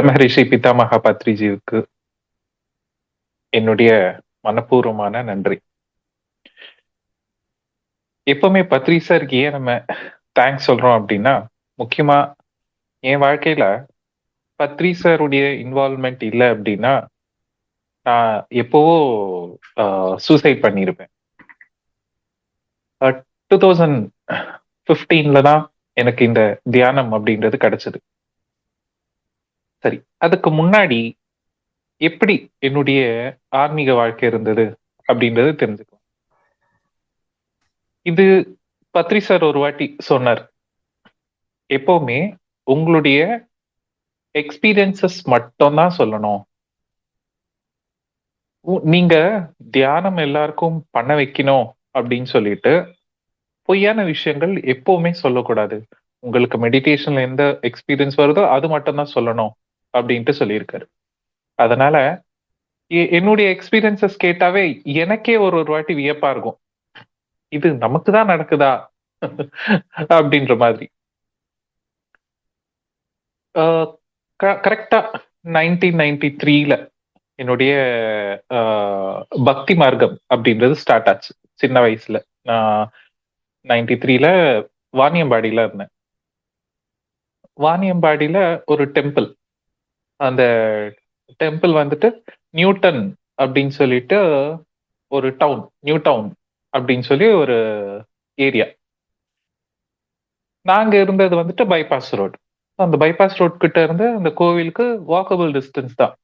பிரம்மரிஷி பிதாமகா பத்ரிஜிவுக்கு என்னுடைய மனப்பூர்வமான நன்றி. எப்பவுமே பத்ரி சாருக்கு ஏன் நம்ம தேங்க்ஸ் சொல்றோம் அப்படின்னா, முக்கியமா என் வாழ்க்கையில பத்ரி சாருடைய இன்வால்வ்மெண்ட் இல்லை அப்படின்னா நான் எப்பவோ சூசைட் பண்ணியிருப்பேன். 2015ல தான் எனக்கு இந்த தியானம் அப்படின்றது கிடைச்சது. சரி, அதுக்கு முன்னாடி எப்படி என்னுடைய ஆன்மீக வாழ்க்கை இருந்தது அப்படின்றது தெரிஞ்சுக்கலாம். இது பத்ரி சார் ஒரு வாட்டி சொன்னார், எப்பவுமே உங்களுடைய எக்ஸ்பீரியன்சஸ் மட்டும் தான் சொல்லணும். நீங்க தியானம் எல்லாருக்கும் பண்ண வைக்கணும் அப்படின்னு சொல்லிட்டு பொய்யான விஷயங்கள் எப்பவுமே சொல்லக்கூடாது. உங்களுக்கு மெடிடேஷன்ல எந்த எக்ஸ்பீரியன்ஸ் வருதோ அது மட்டும் தான் சொல்லணும் அப்படின்ட்டு சொல்லியிருக்காரு. அதனால என்னுடைய எக்ஸ்பீரியன்சஸ் கேட்டாவே எனக்கே ஒரு ஒரு வாட்டி வியப்பா இருக்கும், இது நமக்கு தான் நடக்குதா அப்படின்ற மாதிரி. கரெக்டா 1993ல என்னுடைய பக்தி மார்க்கம் அப்படின்றது ஸ்டார்ட் ஆச்சு. சின்ன வயசுல நான் 93ல வாணியம்பாடியில இருந்தேன். வாணியம்பாடியில ஒரு டெம்பிள், அந்த டெம்பிள் வந்துட்டு நியூட்டன் அப்படின்னு சொல்லிட்டு ஒரு டவுன், நியூ டவுன் அப்படின்னு சொல்லி ஒரு ஏரியா. நாங்க இருந்தது வந்துட்டு பைபாஸ் ரோடு. அந்த பைபாஸ் ரோட் கிட்ட இருந்து அந்த கோவிலுக்கு வாக்கபிள் டிஸ்டன்ஸ் தான்.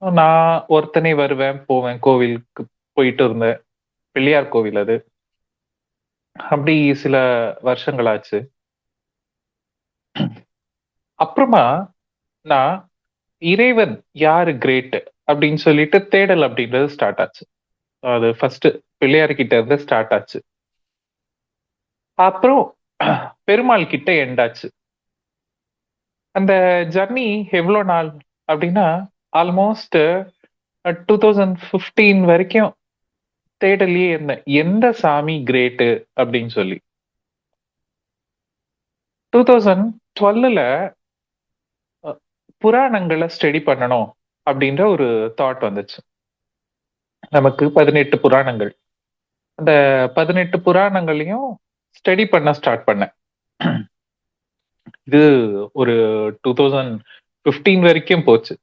நான் ஒருத்தனே வருவேன் போவேன், கோவிலுக்கு போயிட்டு இருந்தேன். பிள்ளையார் கோவில் அது. அப்படி சில வருஷங்கள் ஆச்சு. அப்புறமா நான் இறைவன் யாரு கிரேட் அப்படின்னு சொல்லிட்டு தேடல் அப்படின்றது ஸ்டார்ட் ஆச்சு. அது ஃபர்ஸ்ட் பிள்ளையார் கிட்ட இருந்து ஸ்டார்ட் ஆச்சு. அப்புறம் பெருமாள் கிட்ட எண்டாச்சு. அந்த ஜர்னி எவ்வளவு நாள் அப்படின்னா ஆல்மோஸ்ட் 2015 வரைக்கும் தேடலையே இருந்தேன், எந்த சாமி கிரேட்டு அப்படின்னு சொல்லி. 2012ல புராணங்களை ஸ்டடி பண்ணணும் அப்படின்ற ஒரு தாட் வந்துச்சு. நமக்கு 18 புராணங்கள், அந்த 18 புராணங்களையும் ஸ்டடி பண்ண ஸ்டார்ட் பண்ணேன். இது ஒரு 2015 வரைக்கும் போச்சு.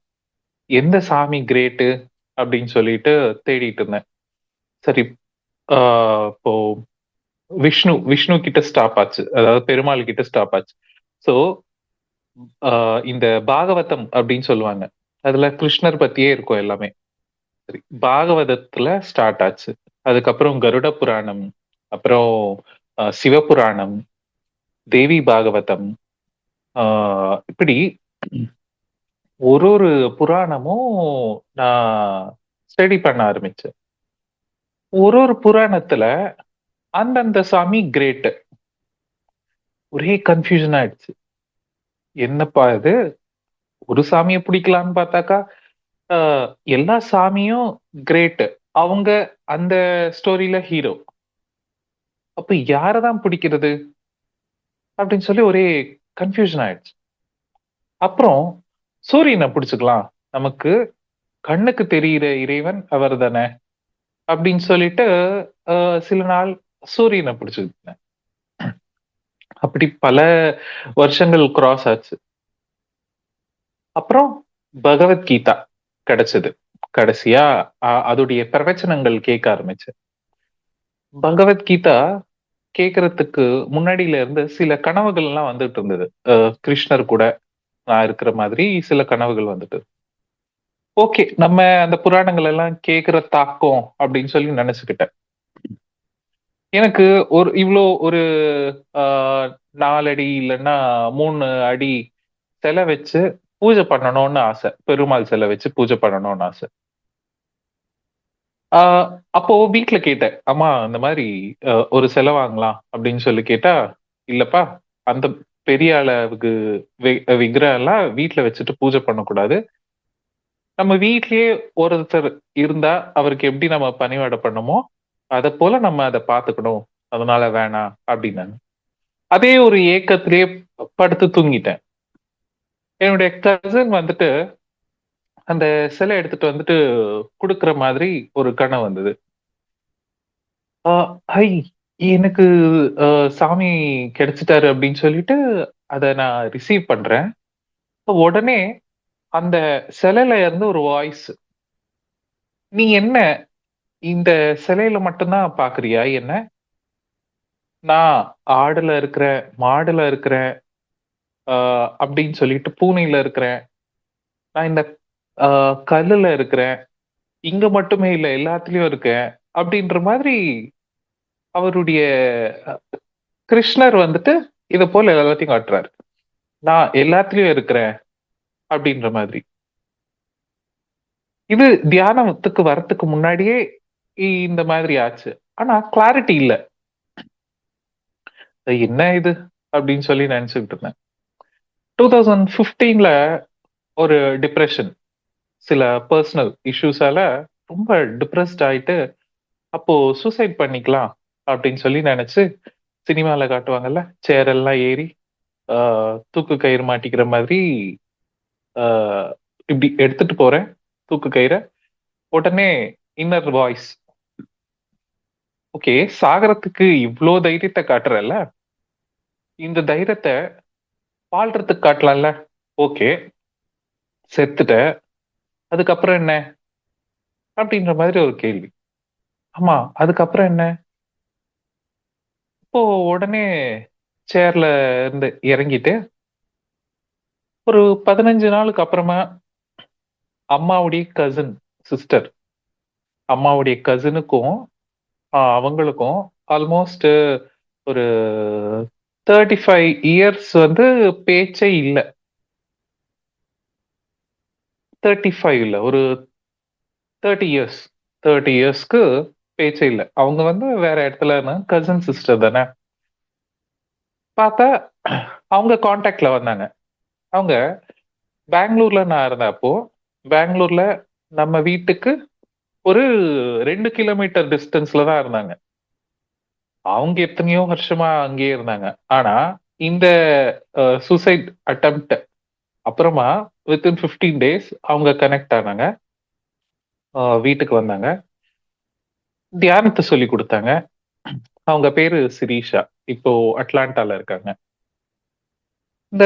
எந்த சாமி கிரேட்டு அப்படின்னு சொல்லிட்டு தேடிட்டு இருந்தேன். சரி, இப்போ விஷ்ணு கிட்ட ஸ்டாப் ஆச்சு, அதாவது பெருமாள் கிட்ட ஸ்டாப் ஆச்சு. சோ இந்த பாகவதம் அப்படின்னு சொல்லுவாங்க, அதுல கிருஷ்ணர் பத்தியே இருக்கும் எல்லாமே. சரி, பாகவதத்துல ஸ்டார்ட் ஆச்சு. அதுக்கப்புறம் கருட புராணம், அப்புறம் சிவபுராணம், தேவி பாகவதம், இப்படி ஒரு ஒரு புராணமும் நான் ஸ்டடி பண்ண ஆரம்பிச்சேன். ஒரு ஒரு புராணத்துல அந்தந்த சாமி கிரேட். ஒரே கன்ஃபியூஷன் ஆயிடுச்சு, என்னப்பா இது, ஒரு சாமியை பிடிக்கலான்னு பார்த்தாக்கா எல்லா சாமியும் கிரேட், அவங்க அந்த ஸ்டோரியில ஹீரோ, அப்ப யாரதான் பிடிக்கிறது அப்படின்னு சொல்லி ஒரே கன்ஃபியூஷன் ஆயிடுச்சு. அப்புறம் சூரியனை பிடிச்சுக்கலாம், நமக்கு கண்ணுக்கு தெரிகிற இறைவன் அவர் தானே அப்படின்னு சொல்லிட்டு சில நாள் சூரியனை பிடிச்சுக்கிட்டேன். அப்படி பல வருஷங்கள் கிராஸ் ஆச்சு. அப்புறம் பகவத்கீதா கிடைச்சது. கடைசியா அதோடைய பிரவச்சனங்கள் கேட்க ஆரம்பிச்சேன். பகவத்கீதா கேட்கறதுக்கு முன்னாடியில இருந்து சில கனவுகள் எல்லாம் வந்துட்டு இருந்தது. கிருஷ்ணர் கூட நான் இருக்கிற மாதிரி சில கனவுகள் வந்துட்டு, ஓகே நம்ம அந்த புராணங்கள் எல்லாம் கேட்கிற தாக்கம் அப்படின்னு சொல்லி நினைச்சுக்கிட்டேன். எனக்கு இவ்வளோ ஒரு 4 அடி இல்லைன்னா 3 அடி சிலை வச்சு பூஜை பண்ணணும்னு ஆசை, பெருமாள் சிலை வச்சு பூஜை பண்ணணும்னு ஆசை. அப்போ வீட்டுல கேட்டேன், அம்மா இந்த மாதிரி ஒரு சிலை வாங்கலாம் அப்படின்னு சொல்லி கேட்டா, இல்லப்பா அந்த பெரிய அளவுக்கு விக்கிரகம் எல்லாம் வீட்டுல வச்சுட்டு பூஜை பண்ணக்கூடாது, நம்ம வீட்லயே ஒருத்தர் இருந்தா அவருக்கு எப்படி நம்ம பணிவாடை பண்ணமோ அதை போல நம்ம அதை பார்த்துக்கணும், அதனால வேணாம் அப்படின்னாங்க. அதே ஒரு ஏக்கத்திலேயே படுத்து தூங்கிட்டேன். என்னுடைய கசின் வந்துட்டு அந்த சிலை எடுத்துட்டு வந்துட்டு குடுக்குற மாதிரி ஒரு கனவு வந்தது. ஆ ஐ எனக்கு அ சாமி கிடைச்சுட்டாரு அப்படின்னு சொல்லிட்டு, அத நான் ரிசீவ் பண்றேன். உடனே அந்த சிலையில இருந்து ஒரு வாய்ஸ், "நீ என்ன இந்த சிலையில மட்டும் தான் பார்க்குறியா என்ன? நான் ஆடுல இருக்கிறேன், மாடுல இருக்கிறேன், அ அப்படின்னு சொல்லிட்டு பூனையில இருக்கிறேன். நான் இந்த அ கல்லுல இருக்கிறேன். இங்க மட்டுமே இல்ல, எல்லாத்துலயும் இருக்கேன்." அப்படின்ற மாதிரி அவருடைய அ கிருஷ்ணர் வந்துட்டு இத போல எல்லாத்தையும் காட்டுறாரு. "நான் எல்லாத்துலயும் இருக்கிறேன்." அப்படின்ற மாதிரி. இது தியானத்துக்கு வரத்துக்கு முன்னாடியே இந்த மாதிரி ஆச்சு. ஆனா கிளாரிட்டி இல்ல. "என்ன இது?" அப்படின்னு சொல்லி நெனச்சுக்கிட்டு இருந்தேன். 2015ல ஒரு டிப்ரஷன். சில பெர்சனல் இஷ்யூஸால ரொம்ப டிப்ரஸ்ட் ஆயிட்டு, அப்போ சூசைட் பண்ணிக்கலாம் அப்படின்னு சொல்லி நெனச்சு, சினிமால காட்டுவாங்கல்ல, சேர் எல்லாம் ஏறி, ஆ தூக்கு கயிறு மாட்டிக்கிற மாதிரி, ஆ இப்டி எடுத்துட்டு போறேன் தூக்கு கயிற. உடனே இன்னர் வாய்ஸ், "ஓகே, சாகறதுக்கு இவ்ளோ தைரியத்த காட்டுறல்ல, இந்த தைரியத்த வாழ்றதுக்கு காட்டலாம்ல. ஓகே, செத்துட்ட. அதுக்கப்புறம் என்ன?" அப்படின்ற மாதிரி ஒரு கேள்வி. ஆமா, அதுக்கப்புறம் என்ன? இப்போ உடனே சேர்ல இருந்து இறங்கிட்டு, ஒரு 15 நாளுக்கு அப்புறமா அம்மாவுடைய கசின் சிஸ்டர், அம்மாவுடைய கசினுக்கும் அவங்களுக்கும் ஆல்மோஸ்ட் ஒரு 35 இயர்ஸ் வந்து பேச்சே இல்ல. 35 இல்ல. ஒரு 30 இயர்ஸ். 30 இயர்ஸ்க்கு பேச்சே இல்ல. அவங்க வந்து வேற இடத்துல இருந்தாங்க. கசின் சிஸ்டர் தானே. பார்த்தா அவங்க கான்டாக்ட்ல வந்தாங்க. அவங்க பெங்களூர்ல நான் இருந்தப்போ, பெங்களூர்ல நம்ம வீட்டுக்கு ஒரு 2 கிலோமீட்டர் டிஸ்டன்ஸ்ல தான் இருந்தாங்க. அவங்க எத்தனையோ வருஷமா அங்கேயே இருந்தாங்க. ஆனா, இந்த சூசைட் அட்டெம்ப்ட் அப்புறமா வித்தின் 15 டேஸ் அவங்க கனெக்ட் ஆனாங்க. வீட்டுக்கு வந்தாங்க. தியானத்த சொல்லிக் குடுத்தாங்க. அவங்க பேரு சிரீஷா. இப்போ அட்லாண்டால இருக்காங்க. இந்த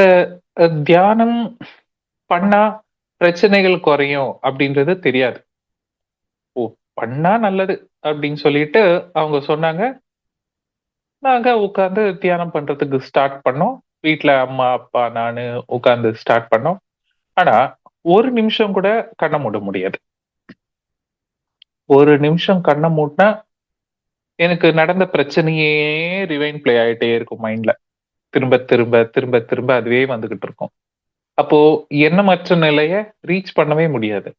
தியானம் பண்ணா பிரச்சனைகள் குறையும் அப்படின்றது தெரியாது. ஓ! பண்ணா நல்லது அப்படின்னு சொல்லிட்டு அவங்க சொன்னாங்க. நாங்க உட்கார்ந்து தியானம் பண்றதுக்கு ஸ்டார்ட் பண்ணோம். வீட்ல அம்மா, அப்பா, நானு உட்கார்ந்து ஸ்டார்ட் பண்ணோம். ஆனா, ஒரு நிமிஷம் கூட கண்ண மூட முடியாது. ஒரு நிமிஷம் கண்ண மூடுனா, எனக்கு நடந்த பிரச்சனையே ரிவைண்ட் ப்ளே ஆயிட்டே இருக்கும் மைண்ட்ல. திரும்ப, திரும்ப, திரும்ப, திரும்ப அதுவே வந்துகிட்டு இருக்கும். அப்போ எண்ணமற்ற நிலைய ரீச் பண்ணவே முடியாது.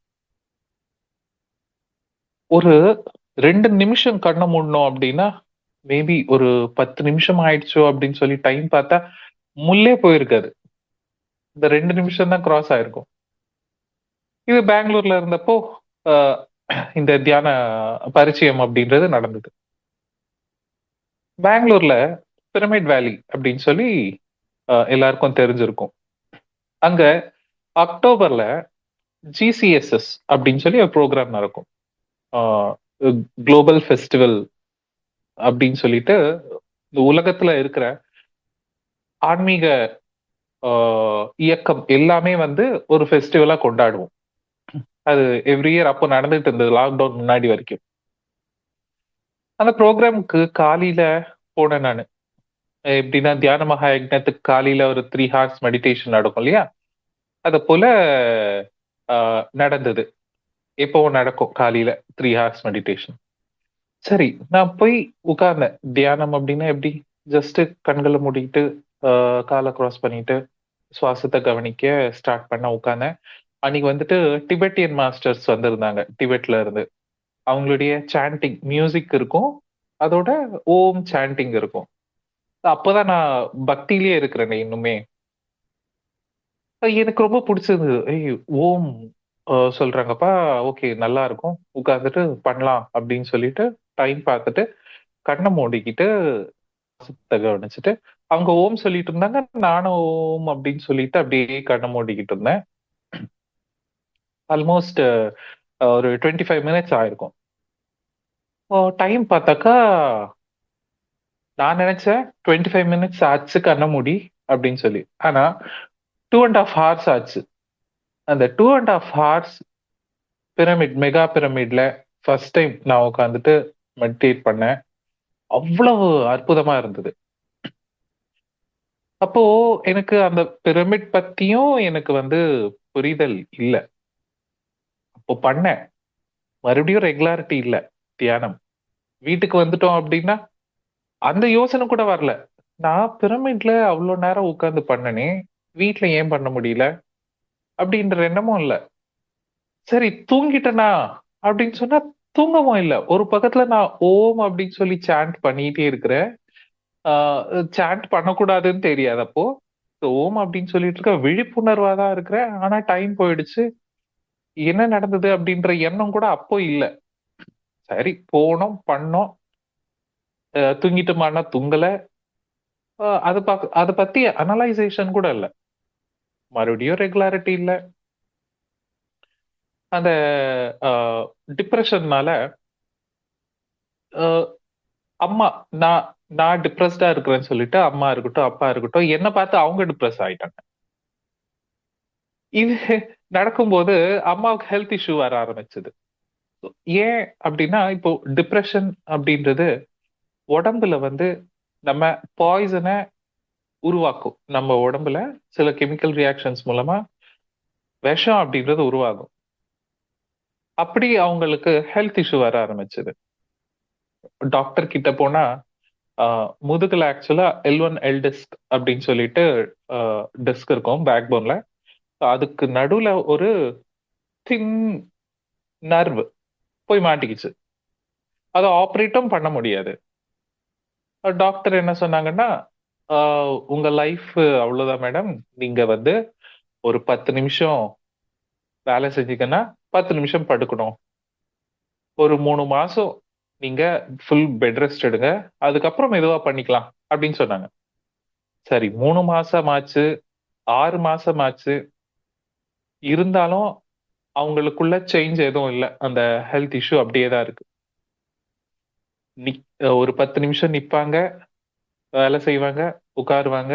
ஒரு 2 நிமிஷம் கண்ண மூடுனோம் அப்டின்னா, மேபி ஒரு 10 நிமிஷம் ஆயிடுச்சோ அப்டின்னு சொல்லி டைம் பார்த்தா, முள்ளே போயிருக்காது. இந்த 2 நிமிஷம் தான் கிராஸ் ஆயிருக்கும். இது பெங்களூர்ல இருந்தப்போ, அ இந்த தியான பரிச்சயம் அப்டின்றது நடந்தது. பெங்களூர்ல பிரமிட் வேலி அப்டின்னு சொல்லி எல்லாருக்கும் தெரிஞ்சிருக்கும். அங்க அக்டோபர்ல ஜிசிஎஸ்எஸ் அப்டின்னு சொல்லி ஒரு புரோகிராம் நடக்கும். ஆ குளோபல் ஃபெஸ்டிவல் அப்டின்னு சொல்லிட்டு, இந்த உலகத்துல இருக்கிற ஆன்மீக ஆ இயக்கம் எல்லாமே வந்து ஒரு ஃபெஸ்டிவலா கொண்டாடுவோம். அது எவ்ரி இயர் அப்போ நடந்துட்டு இருந்தது. லாக்டவுன் முன்னாடி வரைக்கும். அந்த புரோகிராம்க்கு காலையில போனேன் நானு. எப்படின்னா, தியான மகா யக்ஞத்துக்கு காலையில ஒரு 3 ஹார்ஸ் மெடிடேஷன் நடக்கும் இல்லையா? அது போல நடந்தது. எப்பவும் நடக்கும் காலையில 3 ஹார்ஸ் மெடிடேஷன். சரி, நான் போய் உட்கார்ந்தேன். தியானம் அப்படின்னா எப்படி? ஜஸ்ட் கண்கள மூடிட்டு, அ கால கிராஸ் பண்ணிட்டு, சுவாசத்த கவனிக்க ஸ்டார்ட் பண்ண உட்கார்ந்தேன். அன்னைக்கு வந்துட்டு டிபெட்டியன் மாஸ்டர்ஸ் வந்திருந்தாங்க. டிபெட்ல இருந்து. அவங்களுடைய சாண்டிங் மியூசிக் இருக்கும். அதோட ஓம் சாண்டிங் இருக்கும். அப்பதான் நான் பக்தியிலேயே இருக்கிறேனே இன்னுமே. எனக்கு ரொம்ப புடிச்சிருந்தது. "ஏய் ஓம் சொல்றாங்கப்பா. ஓகே நல்லா இருக்கும். உட்கார்ந்துட்டு பண்ணலாம்." அப்படின்னு சொல்லிட்டு டைம் பார்த்துட்டு, கண்ண மூடிக்கிட்டு, சுவாசத்த கவனிச்சுட்டு, அவங்க ஓம் சொல்லிட்டு இருந்தாங்க. நானும் ஓம் அப்படின்னு சொல்லிட்டு அப்படியே கண்ண மூடிக்கிட்டு இருந்தேன். ஆல்மோஸ்ட் ஒரு 25 மினிட்ஸ் ஆயிருக்கும். டைம் பார்த்தாக்கா நான் நினைச்சேன் 25 மினிட்ஸ் ஆச்சு கண்ண மூடி அப்படின்னு சொல்லி. ஆனா 2.5 ஹவர்ஸ் ஆச்சு. அந்த 2.5 ஹவர்ஸ் பிரமிட் மெகா பிரமிட்ல ஃபர்ஸ்ட் டைம் நான் உட்காந்துட்டு மெடிடேட் பண்ணேன். அவ்வளவு அற்புதமா இருந்தது. அப்போ எனக்கு அந்த பிரமிட் பத்தியும் எனக்கு புரிதல் இல்ல. அப்போ பண்ணேன். மறுபடியும் ரெகுலாரிட்டி இல்ல தியானம். வீட்டுக்கு வந்துட்டோம் அப்படின்னா அந்த யோசனை கூட வரல. நான் பிரமிட்ல அவ்வளோ நேரம் உட்கார்ந்து பண்ணனே, வீட்ல ஏன் பண்ண முடியல? அப்படின்ற எண்ணமும் இல்ல. சரி தூங்கிட்டேனா? அப்படின்னு சொன்னா தூங்கவும் இல்ல. ஒரு பக்கத்துல நான் ஓம் அப்படின்னு சொல்லி சாண்ட் பண்ணிட்டே இருக்கிறேன். ஆ சாண்ட் பண்ணக்கூடாதுன்னு தெரியாது அப்போ. ஓம் அப்படின்னு சொல்லிட்டு இருக்க விழிப்புணர்வா தான் இருக்கிறேன். ஆனா டைம் போயிடுச்சு. என்ன நடந்தது அப்படின்ற எண்ணம் கூட அப்போ இல்ல. சரி போனோம், பண்ணோம். தூங்கிட்டோமான்னா தூங்கல. அத பத்தி அனலைசேஷன் கூட இல்ல. மறுபடியும் ரெகுலாரிட்டி இல்ல. அந்த அ டிப்ரஷன்னால அ அம்மா நான் நான் டிப்ரஸ்டா இருக்கிறேன்னு சொல்லிட்டு அம்மா இருக்கட்டும், அப்பா இருக்கட்டும் என்ன பார்த்து அவங்க டிப்ரஸ் ஆயிட்டாங்க. இது நடக்கும்போது அம்மாவுக்கு ஹெல்த் இஷ்யூ வர ஆரம்பிச்சது. ஏன் அப்டின்னா, இப்போ டிப்ரஷன் அப்டின்றது உடம்புல நம்ம பாய்சன உருவாக்கும். நம்ம உடம்புல சில கெமிக்கல் ரியாக்ஷன்ஸ் மூலமா விஷம் அப்டின்றது உருவாகும். அப்படி அவங்களுக்கு ஹெல்த் இஷ்யூ வர ஆரம்பிச்சது. டாக்டர் கிட்ட போனா, அ முதுகுல ஆக்சுவலா L1, L டிஸ்க் அப்படின்னு சொல்லிட்டு டிஸ்க் இருக்கும் பேக் போன்ல. அதுக்கு நடுவுல ஒரு தின் நர்வ் போய் மாட்டிக்கிச்சு. அத ஆப்பரேட்டும் பண்ண முடியாது. டாக்டர் என்ன சொன்னாங்கன்னா, "ஆ உங்க லைஃப் அவ்வளோதான் மேடம். நீங்க ஒரு 10 நிமிஷம் வேலை செஞ்சீங்கன்னா, 10 நிமிஷம் படுக்கணும். ஒரு 3 மாசம் நீங்க ஃபுல் பெட் ரெஸ்ட் எடுங்க. அதுக்கப்புறம் மெதுவா பண்ணிக்கலாம்." அப்படின்னு சொன்னாங்க. சரி 3 மாசம் ஆச்சு, 6 மாசம் ஆச்சு. இருந்தாலும் அவங்களுக்குள்ள சேஞ்ச் எதுவும் இல்ல. அந்த ஹெல்த் இஷ்யூ அப்படியே தான் இருக்கு. ஒரு 10 நிமிஷம் நிப்பாங்க, வேலை செய்வாங்க, உட்காருவாங்க.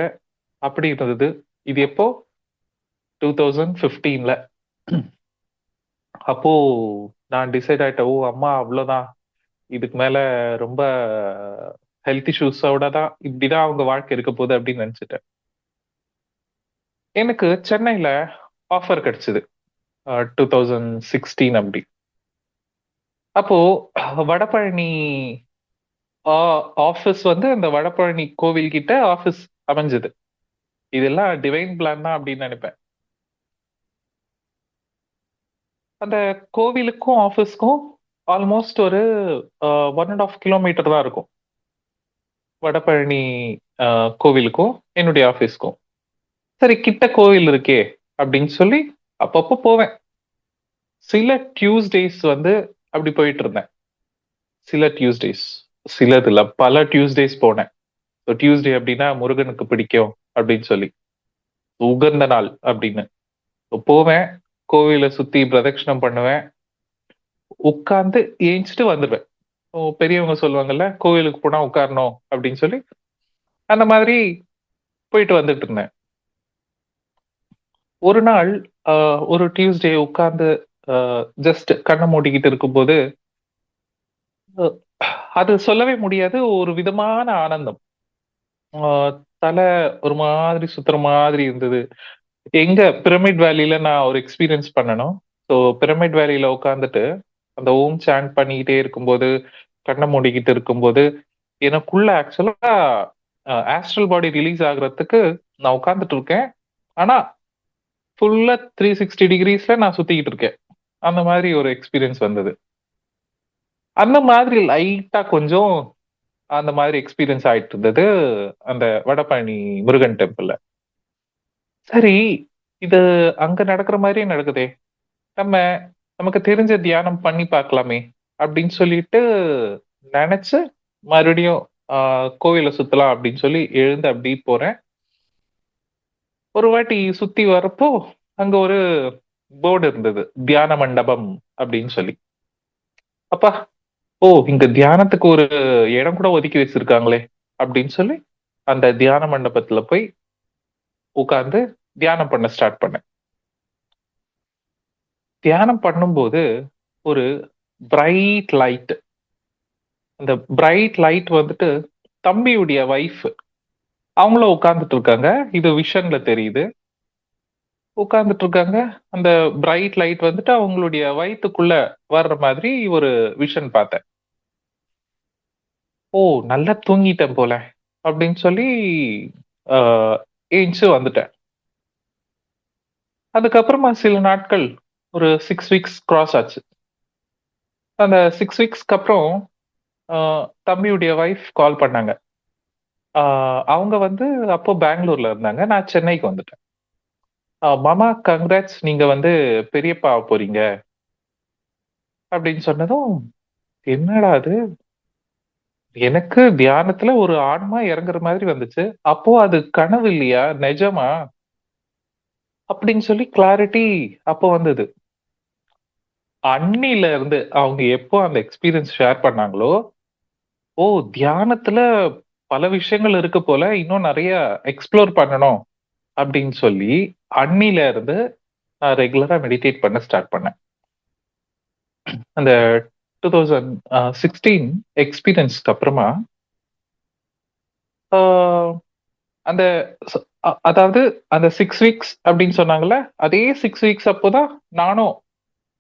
அப்படி இருந்தது. இது எப்போ? 2015ல. அப்போ நான் டிசைட் ஆயிட்டேன். ஓ! அம்மா அவ்வளோதான். இதுக்கு மேல ரொம்ப ஹெல்த் இஷ்யூஸோட தான் இப்படிதான் அவங்க வாழ்க்கை இருக்க போகுது அப்படின்னு நினைச்சுட்டேன். எனக்கு சென்னையில ஆஃபர் கிடைச்சது. 2016 அப்படி. அப்போ வடபழனி ஆ ஆஃபீஸ் அந்த வடபழனி கோவில் கிட்ட ஆஃபீஸ் அமைஞ்சது. இதெல்லாம் டிவைன் பிளான் தான் அப்படின்னு நினைப்பேன். அந்த கோவிலுக்கும் ஆஃபீஸ்க்கும் ஆல்மோஸ்ட் ஒரு 1.5 கிலோமீட்டர் தான் இருக்கும். வடபழனி அ கோவிலுக்கும், என்னுடைய ஆஃபீஸ்க்கும். சரி கிட்ட கோவில் இருக்கே அப்படின்னு சொல்லி அப்பப்போ போவேன். சில டியூஸ்டேஸ் அப்படி போயிட்டு இருந்தேன். சில டியூஸ்டேஸ். சிலது இல்ல, பல டியூஸ்டேஸ் போனேன். டியூஸ்டே அப்படின்னா முருகனுக்கு பிடிக்கும் அப்படின்னு சொல்லி. உகந்த நாள் அப்படின்னு. போவேன். கோவில சுத்தி பிரதட்சணம் பண்ணுவேன். உட்கார்ந்து ஏஞ்சிட்டு வந்துருவேன். பெரியவங்க சொல்லுவாங்கல்ல, கோவிலுக்கு போனா உட்காரணும் அப்படின்னு சொல்லி, அந்த மாதிரி போயிட்டு வந்துட்டு இருந்தேன். ஒரு நாள் அ ஒரு டியூஸ்டே உட்கார்ந்து அ ஜஸ்ட் கண்ண மூடிக்கிட்டு இருக்கும்போது, அ அது சொல்லவே முடியாது. ஒரு விதமான ஆனந்தம். ஆ தல ஒரு மாதிரி சுத்துற மாதிரி இருந்தது. எங்க பிரமிட் வேலில நான் ஒரு எக்ஸ்பீரியன்ஸ் பண்ணணும். பிரமிட் வேலில உட்கார்ந்துட்டு, அந்த ஓம் சாண்ட் பண்ணிக்கிட்டே இருக்கும்போது, கண்ண மூடிக்கிட்டு இருக்கும்போது, எனக்குள்ள ஆக்சுவலா ஆஸ்ட்ரல் பாடி ரிலீஸ் ஆகுறதுக்கு நான் உட்கார்ந்துட்டு இருக்கேன். ஆனா, ஃபுல்லா 360 டிகிரீஸ்ல நான் சுத்திக்கிட்டு இருக்கேன். அந்த மாதிரி ஒரு எக்ஸ்பீரியன்ஸ் வந்தது. அந்த மாதிரி லைட்டா கொஞ்சம் அந்த மாதிரி எக்ஸ்பீரியன்ஸ் ஆயிட்டு இருந்தது. அந்த வடபழனி முருகன் டெம்பிள்ல. சரி, இது அங்க நடக்கிற மாரியே நடக்குதே! நம்ம நமக்கு தெரிஞ்ச தியானம் பண்ணி பார்க்கலாமே! அப்படின்னு சொல்லிட்டு நெனச்சு, மறுபடியும் ஆ கோவில சுத்தலாம் அப்படின்னு சொல்லி எழுந்து அப்படியே போறேன். ஒரு வாட்டி சுத்தி வரப்போ, அங்க ஒரு போர்டு இருந்தது. தியான மண்டபம் அப்படின்னு சொல்லி. அப்பா! ஓ! இங்க தியானத்துக்கு ஒரு இடம் கூட ஒதுக்கி வச்சிருக்காங்களே! அப்படின்னு சொல்லி, அந்த தியான மண்டபத்துல போய் உட்கார்ந்து தியானம் பண்ண ஸ்டார்ட் பண்ணேன். தியானம் பண்ணும்போது ஒரு பிரைட் லைட். அந்த பிரைட் லைட் வந்துட்டு தம்பியுடைய வைஃப். அவங்களும் உட்கார்ந்துட்டு இருக்காங்க. இது விஷன்ல தெரியுது. உட்கார்ந்துட்டு இருக்காங்க. அந்த பிரைட் லைட் வந்துட்டு அவங்களுடைய வயித்துக்குள்ள வர்ற மாதிரி ஒரு விஷன் பார்த்தேன். ஓ! நல்லா தூங்கிட்டேன் போல அப்படின்னு சொல்லி அ எந்திச்சு வந்துட்டேன். அதுக்கப்புறமா சில நாட்கள் ஒரு 6 வீக்ஸ் கிராஸ் ஆச்சு. அந்த 6 வீக்ஸ்க்கு அப்புறம் அ தம்பியுடைய வைஃப் கால் பண்ணாங்க. அ அவங்க வந்து அப்போ பெங்களூர்ல இருந்தாங்க. நான் சென்னைக்கு வந்துட்டேன். "மாமா கங்ராட்ஸ் நீங்க வந்து பெரியப்பா ஆகப் போறீங்க" அப்படின்னு சொன்னதும், என்னடா இது! எனக்கு தியானத்துல ஒரு ஆன்மா இறங்குற மாதிரி வந்துச்சு. அப்போ அது கனவு இல்லையா? நெஜமா? அப்படின்னு சொல்லி கிளாரிட்டி அப்போ வந்தது. அன்னில இருந்து அவங்க எப்போ அந்த எக்ஸ்பீரியன்ஸ் ஷேர் பண்ணாங்களோ, ஓ! தியானத்துல பல விஷயங்கள் இருக்கு போல. இன்னும் நெறைய எக்ஸ்ப்ளோர் பண்ணணும் அப்படின்னு சொல்லி, அன்னில இருந்து நான் ரெகுலரா மெடிடேட் பண்ண ஸ்டார்ட் பண்ணேன். அந்த 2016 எக்ஸ்பீரியன்ஸ்க்கு அப்புறமா, ஆ அந்த ச அதாவது அந்த 6 வீக்ஸ் அப்படின்னு சொன்னாங்கல்ல, அதே 6 வீக்ஸ் அப்போதான் நானும்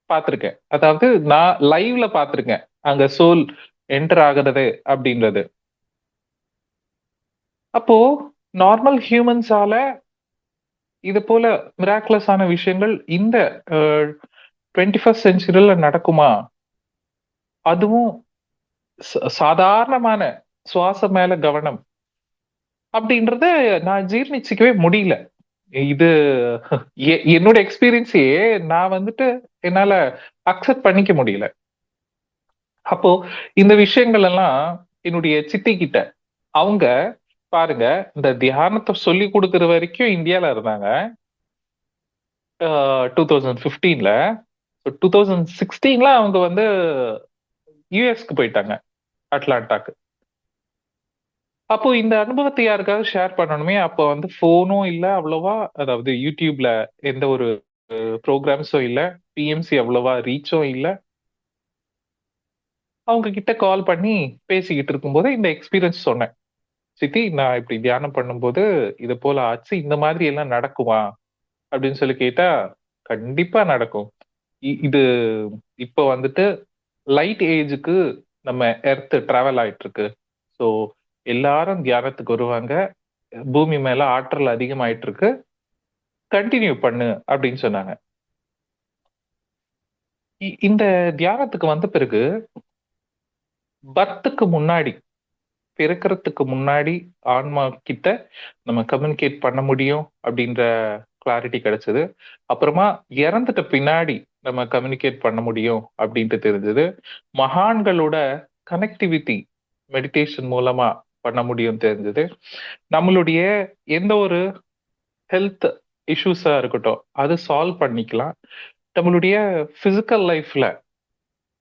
பார்த்திருக்கேன். அதாவது நான் லைவ்ல பார்த்திருக்கேன். அங்க சோல் என்டர் ஆகுறது அப்படின்றது. அப்போ நார்மல் ஹியூமன்ஸால இது போல மிராக்குலஸ் ஆன விஷயங்கள் இந்த அ 21 செஞ்சுரில நடக்குமா? அதுவும் சாதாரணமான சுவாசம் மேல கவனம் அப்படின்றத நான் ஜீர்ணிச்சுக்கவே முடியல. இது என்னோட எக்ஸ்பீரியன்ஸயே நான் வந்துட்டு என்னால அக்செப்ட் பண்ணிக்க முடியல. அப்போ இந்த விஷயங்கள் எல்லாம் என்னுடைய சித்தி கிட்ட அவங்க பாருங்க, இந்த தியானத்த சொல்லிக் குடுக்குற வரைக்கும் இந்தியால இருந்தாங்க. 2015ல. 2016ல அவங்க வந்து யுஎஸ்க்கு போயிட்டாங்க. அட்லாண்டாக்கு. அப்போ இந்த அனுபவத்த யாருக்காவது ஷேர் பண்ணணுமே, அப்போ வந்து ஃபோனும் இல்ல அவ்வளவா. அதாவது YouTubeல எந்த ஒரு புரோகிராம்ஸும் இல்ல. பிஎம்சி அவ்வளவா ரீச்சும் இல்ல. அவங்க கிட்ட கால் பண்ணி பேசிக்கிட்டு இருக்கும்போது இந்த எக்ஸ்பீரியன்ஸ் சொன்னேன். "சித்தி நான் இப்படி தியானம் பண்ணும்போது இது போல ஆச்சு. இந்த மாதிரி எல்லாம் நடக்குமா?" அப்படின்னு சொல்லி கேட்டா, "கண்டிப்பா நடக்கும். இது இப்போ வந்துட்டு லைட் ஏஜுக்கு நம்ம எர்த் டிராவல் ஆயிட்டு இருக்கு. சோ எல்லாரும் தியானத்துக்கு வருவாங்க. பூமி மேல ஆற்றல் அதிகமாயிட்டு இருக்கு. கன்டின்யூ பண்ணு" அப்படின்னு சொன்னாங்க. இந்த தியானத்துக்கு வந்த பிறகு பர்த்க்கு முன்னாடி பிறக்கறதுக்கு முன்னாடி ஆன்மா கிட்ட நம்ம கம்யூனிகேட் பண்ண முடியும் அப்படின்ற கிளாரிட்டி கிடைச்சது. அப்புறமா இறந்துட்ட பின்னாடி நம்ம கம்யூனிகேட் பண்ண முடியும் அப்படின்ட்டு தெரிஞ்சது. மகான்களோட கனெக்டிவிட்டி மெடிடேஷன் மூலமா பண்ண முடியும் தெரிஞ்சது. நம்மளுடைய எந்த ஒரு ஹெல்த் இஷ்யூஸா இருக்கட்டும், அது சால்வ் பண்ணிக்கலாம். நம்மளுடைய பிசிக்கல் லைஃப்ல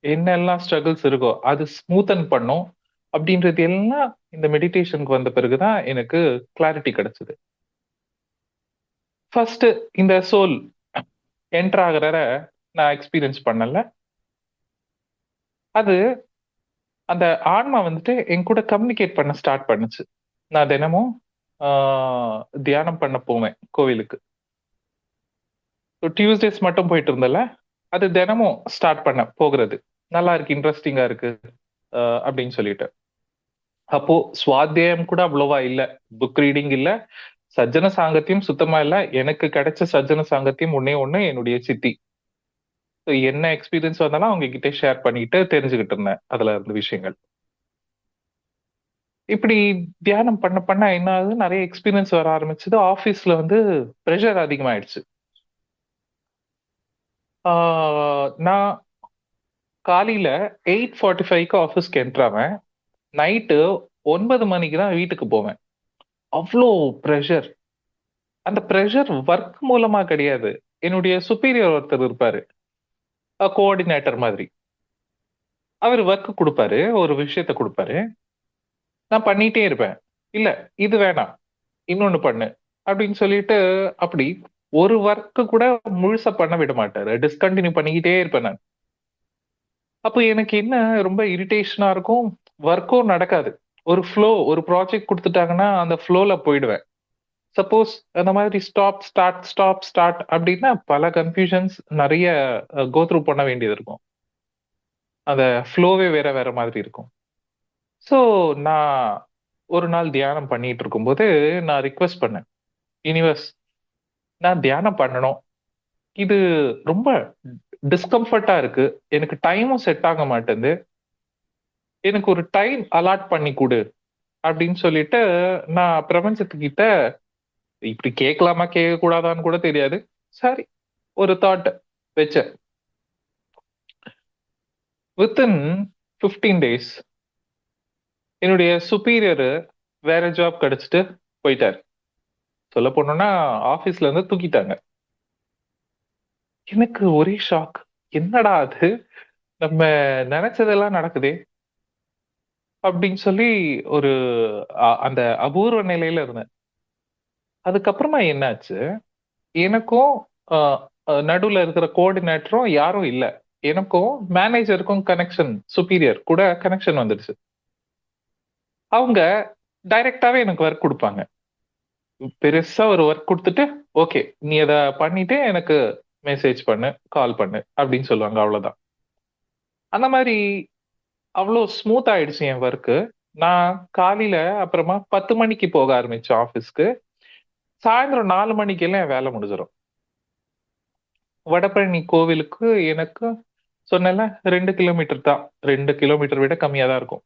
என்னெல்லாம் ஸ்ட்ரகிள்ஸ் இருக்கோ, அது ஸ்மூத்தன் பண்ணும். அப்படின்றது எல்லாம் இந்த மெடிடேஷனுக்கு வந்த பிறகு தான் எனக்கு கிளாரிட்டி கிடைச்சது. ஃபர்ஸ்ட்டு இந்த சோல் என்டர் ஆகுறத நான் எக்ஸ்பீரியன்ஸ் பண்ணல. அது அந்த ஆன்மா வந்துட்டு என் கூட கம்யூனிகேட் பண்ண ஸ்டார்ட் பண்ணுச்சு. நான் தினமும் ஆ தியானம் பண்ண போவேன் கோவிலுக்கு. டியூஸ்டேஸ் மட்டும் போயிட்டு இருந்தேன்ல, அது தினமும் ஸ்டார்ட் பண்ணேன் போகுறது. நல்லா இருக்கு, இன்ட்ரஸ்டிங்கா இருக்கு அப்படின்னு சொல்லிட்டு. அப்போ சுவாத்தியாயம் கூட அவ்வளவா இல்ல. புக் ரீடிங் இல்ல. சஜ்ஜன சாங்கத்தியம் சுத்தமா இல்ல. எனக்கு கிடைச்ச சஜ்ஜன சாங்கத்தியம் ஒண்ணே ஒண்ணு என்னுடைய சித்தி. என்ன எக்ஸ்பீரியன்ஸ் வந்தாலும் அவங்க கிட்ட ஷேர் பண்ணிக்கிட்டு தெரிஞ்சுகிட்டு இருந்தேன். அதுல இருந்த விஷயங்கள். இப்படி தியானம் பண்ண பண்ண என்ன ஆகுது, நெறைய எக்ஸ்பீரியன்ஸ் வர ஆரம்பிச்சது. ஆஃபீஸ்ல வந்து பிரஷர் அதிகமாயிடுச்சு. ஆ நான் காலையில 8:45க்கு ஆஃபீஸ்க்கு என்டர் ஆவேன். நைட்டு 9 மணிக்கு தான் வீட்டுக்கு போவேன். அவ்ளோ பிரஷர். அந்த பிரஷர் வொர்க் மூலமா கிடையாது. என்னுடைய சுப்பீரியர் ஒருத்தர் இருப்பாரு, கோஆர்டினேட்டர் மாதிரி. அவர் ஒர்க் குடுப்பாரு, ஒரு விஷயத்த குடுப்பாரு. நான் பண்ணிட்டே இருப்பேன். "இல்ல, இது வேணாம். இன்னொன்னு பண்ணு." அப்படின்னு சொல்லிட்டு, அப்படி ஒரு ஒர்க் கூட முழுசா பண்ண விட மாட்டாரு. டிஸ்கன்டின்யூ பண்ணிக்கிட்டே இருப்பேன் நான். அப்போ எனக்கு என்ன ரொம்ப இரிட்டேஷனா இருக்கும். ஒர்க்கும் நடக்காது. ஒரு ப்ராஜெக்ட் குடுத்துட்டாங்கன்னா, அந்த ஃப்ளோல போயிடுவேன். சப்போஸ் அந்த மாதிரி ஸ்டாப், ஸ்டார்ட், ஸ்டாப், ஸ்டார்ட் அப்டின்னா பல கன்ஃப்யூஷன்ஸ் நெறைய கோ த்ரூ பண்ண வேண்டியது இருக்கும். அந்த ஃப்ளோவே வேற வேற மாதிரி இருக்கும். ஸோ நான் ஒரு நாள் தியானம் பண்ணிட்டு இருக்கும்போது, நான் ரிக்வெஸ்ட் பண்ணேன். யூனிவர்ஸ், நான் தியானம் பண்ணணும். இது ரொம்ப டிஸ்கம்ஃபர்ட்டா இருக்கு. எனக்கு டைமும் செட் ஆக மாட்டேன்து. எனக்கு ஒரு டைம் அலாட் பண்ணி குடு. அப்படின்னு சொல்லிட்டு நான் பிரபஞ்சத்துக்கிட்ட இப்படி கேட்கலாமா, கேட்கக்கூடாதான்னு கூட தெரியாது. சரி, ஒரு தாட் வச்சேன். வித்தின் 15 டேஸ் என்னுடைய சுப்பீரியர் வேற ஜாப் கிடைச்சிட்டு போயிட்டாரு. சொல்ல போனோம்னா ஆபீஸ்ல இருந்து தூக்கிட்டாங்க. எனக்கு ஒரே ஷாக். என்னடா அது, நம்ம நினைச்சதெல்லாம் நடக்குதே அப்படின்னு சொல்லி ஒரு அந்த அபூர்வ நிலையில இருந்தேன். அதுக்கப்புறமா என்னாச்சு, எனக்கும் நடுவுல இருக்கிற கோஆர்டினேட்டரும் யாரும் இல்ல. எனக்கும் மேனேஜருக்கும் கனெக்ஷன், சுப்பீரியர் கூட கனெக்ஷன் வந்துடுச்சு. அவங்க டைரக்டாவே எனக்கு ஒர்க் குடுப்பாங்க. பெருசா ஒரு ஒர்க் குடுத்துட்டு, "ஓகே, நீ அத பண்ணிட்டு எனக்கு மெசேஜ் பண்ணு, கால் பண்ணு" அப்படின்னு சொல்லுவாங்க. அவ்வளவுதான். அந்த மாரி அவ்ளோ ஸ்மூத் ஆயிடுச்சு என் ஒர்க்கு. நான் காலையில அப்புறமா 10 மணிக்கு போக ஆரம்பிச்சேன் ஆஃபீஸ்க்கு. சாயந்தரம் 4 மணிக்கெல்லாம் என் வேலை முடிஞ்சிரும். வடபழனி கோவிலுக்கு எனக்கு சொன்னேன்ல 2 கிலோமீட்டர் தான். 2 கிலோமீட்டர் விட கம்மியா தான் இருக்கும்.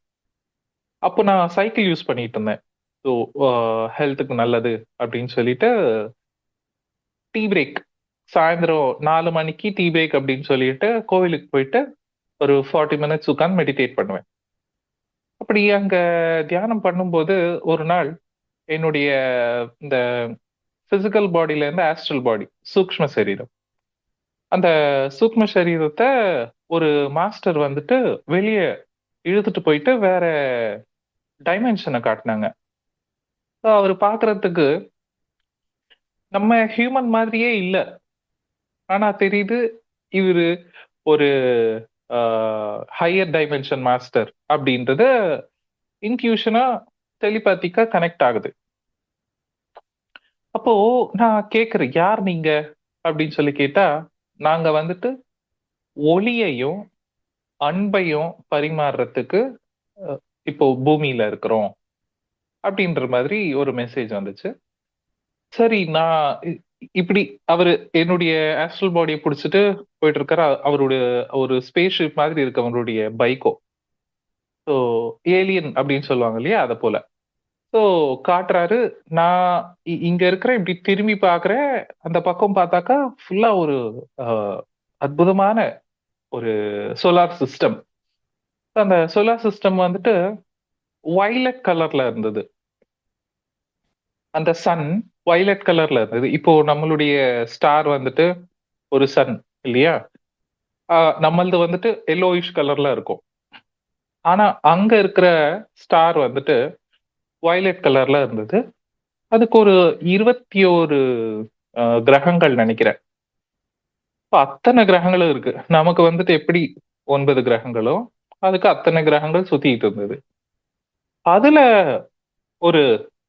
அப்போ நான் சைக்கிள் யூஸ் பண்ணிட்டு இருந்தேன். ஸோ அ ஹெல்த்துக்கு நல்லது அப்படின்னு சொல்லிட்டு, டீ பிரேக் சாயந்தரம் 4 மணிக்கு டீ பிரேக் அப்படின்னு சொல்லிட்டு கோவிலுக்கு போயிட்டு ஒரு 40 மினிட்ஸ் உட்கார்ந்து மெடிடேட் பண்ணுவேன். அப்படி அங்க தியானம் பண்ணும்போது ஒரு நாள் என்னுடைய இந்த பிசிக்கல் பாடியில இருந்து ஆஸ்ட்ரல் பாடி, சூக்ஷ்ம சரீரம். அந்த சூக்ஷ்ம சரீரத்த ஒரு மாஸ்டர் வந்துட்டு வெளிய இழுத்துட்டு போயிட்டு வேற டைமென்ஷன காட்டுனாங்க. அவரு பார்க்கறதுக்கு நம்ம ஹியூமன் மாதிரியே இல்ல. ஆனா தெரியுது இவரு ஒரு ஆ ஹையர் டைமென்ஷன் மாஸ்டர் அப்படின்றது இன்ட்யூஷனா, டெலிபேத்திக்கா கனெக்ட் ஆகுது. அப்போ நான் கேட்கிறேன், "யார் நீங்க?" அப்படின்னு சொல்லி கேட்டா, "நாங்க வந்துட்டு ஒளியையும், அன்பையும் பரிமாறுறதுக்கு அ இப்போ பூமியில இருக்கிறோம்." அப்படின்ற மாதிரி ஒரு மெசேஜ் வந்துச்சு. சரி, நான் இப்படி அவரு என்னுடைய ஆஸ்ட்ரல் பாடிய புடிச்சுட்டு போயிட்டு இருக்காரு. அவருடைய ஒரு ஸ்பேஸ் ஷிப் மாதிரி இருக்கு அவருடைய பைக்கோ. ஸோ ஏலியன் அப்படின்னு சொல்லுவாங்க இல்லையா? அத போல. ஸோ காட்டுறாரு. நான் இங்க இருக்கிறேன். இப்படி திரும்பி பார்க்கிறேன். அந்த பக்கம் பார்த்தாக்கா ஃபுல்லா ஒரு அ அற்புதமான ஒரு சோலார் சிஸ்டம். அந்த சோலார் சிஸ்டம் வந்துட்டு வயலட் கலர்ல இருந்தது. அந்த சன் வயலட் கலர்ல இருந்தது. இப்போ நம்மளுடைய ஸ்டார் வந்துட்டு ஒரு சன் இல்லையா? நம்மளது வந்துட்டு எல்லோயிஷ் கலர்ல இருக்கும். ஆனா அங்க இருக்கிற ஸ்டார் வந்துட்டு வயலட் கலர்ல இருந்தது. அதுக்கு ஒரு 21 கிரகங்கள் நெனைக்கிறேன். இப்ப அத்தன கிரகங்களும் இருக்கு. நமக்கு வந்துட்டு எப்படி 9 கிரகங்களோ, அதுக்கு அத்தன கிரகங்கள் சுத்திட்டு இருந்தது. அதுல ஒரு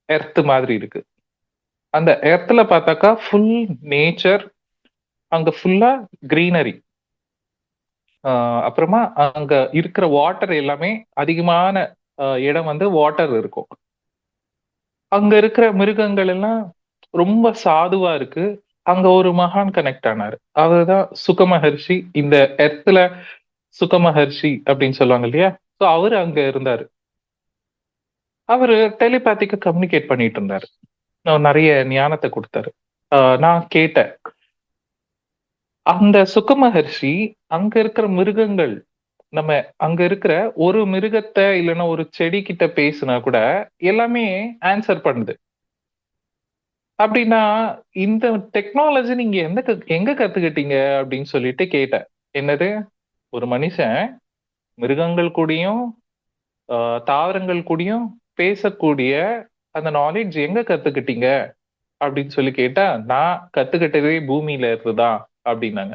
எர்த் மாதிரி இருக்கு. அந்த எர்த்ல பார்த்தாக்கா ஃபுல் நேச்சர். அங்க ஃபுல்லா கிரீனரி. அ அப்புறமா அங்க இருக்கிற வாட்டர் எல்லாமே அதிகமான இடம் வந்து வாட்டர் இருக்கும். அங்க இருக்கிற மிருகங்கள் எல்லாம் ரொம்ப சாதுவா இருக்கு. அங்க ஒரு மகான் கனெக்ட் ஆனாரு. அவர்தான் சுக மகரிஷி. இந்த எர்த்ல சுக மகரிஷி அப்படின்னு சொல்லுவாங்க இல்லையா? சோ அவரு அங்க இருந்தாரு. அவரு டெலிபேத்திக்கா கம்யூனிகேட் பண்ணிட்டு இருந்தாரு. நெறைய ஞானத்த குடுத்தாரு. நான் கேட்டேன். அந்த சுக மகரிஷி அங்க இருக்கிற மிருகங்கள், நம்ம அங்க இருக்கிற ஒரு மிருகத்த இல்லன்னா ஒரு செடி கிட்ட பேசுனா கூட எல்லாமே ஆன்சர் பண்ணுது. அப்படின்னா இந்த டெக்னாலஜி நீங்க எங்க கத்துக்கிட்டீங்க அப்படின்னு சொல்லிட்டு கேட்டேன். என்னது, ஒரு மனுஷன் மிருகங்கள் கூடயும் தாவரங்கள் கூடயும் பேசக்கூடிய அந்த நாலேஜ் எங்க கத்துக்கிட்டீங்க அப்படின்னு சொல்லி கேட்டா, நான் கத்துக்கிட்டதே பூமியில இருந்துதான் அப்படின்னாங்க.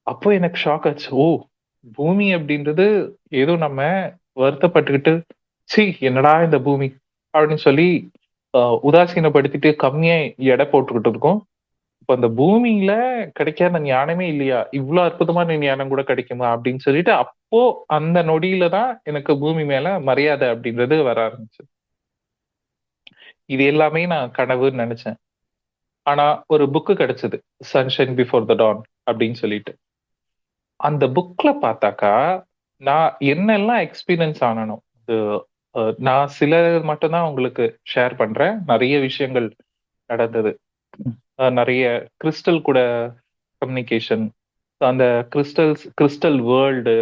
அப்போ எனக்கு ஷாக் ஆச்சு. ஓ, பூமி அப்படின்றது ஏதோ நம்ம வருத்தப்பட்டுக்கிட்டு, ச்சீ என்னடா இந்த பூமி அப்படின்னு சொல்லி உதாசீனப்படுத்திட்டு கம்மியா எடை போட்டுக்கிட்டு இருக்கோம். இப்ப அந்த பூமியில கிடைக்காத ஞானமே இல்லையா? இவ்ளோ அற்புதமான ஞானம் கூட கிடைக்குமா? அப்படின்னு சொல்லிட்டு, அப்போ அந்த நொடியில தான் எனக்கு பூமி மேல மரியாதை அப்படின்றது வர ஆரம்பிச்சது. இது எல்லாமே நான் கனவுன்னு நெனச்சேன். ஆனா ஒரு புக் கிடைச்சது. "சன்ஷைன் பிஃபோர் த டான்" அப்படின்னு சொல்லிட்டு. அந்த புக்ல பார்த்தாக்கா, நான் என்னெல்லாம் எக்ஸ்பீரியன்ஸ் ஆனனோ, அது நான் சிலது மட்டும் தான் உங்களுக்கு ஷேர் பண்றேன். நெறைய விஷயங்கள் நடந்தது. நெறைய கிறிஸ்டல் கூட கம்யூனிகேஷன். அந்த கிறிஸ்டல் வேர்ல்டு,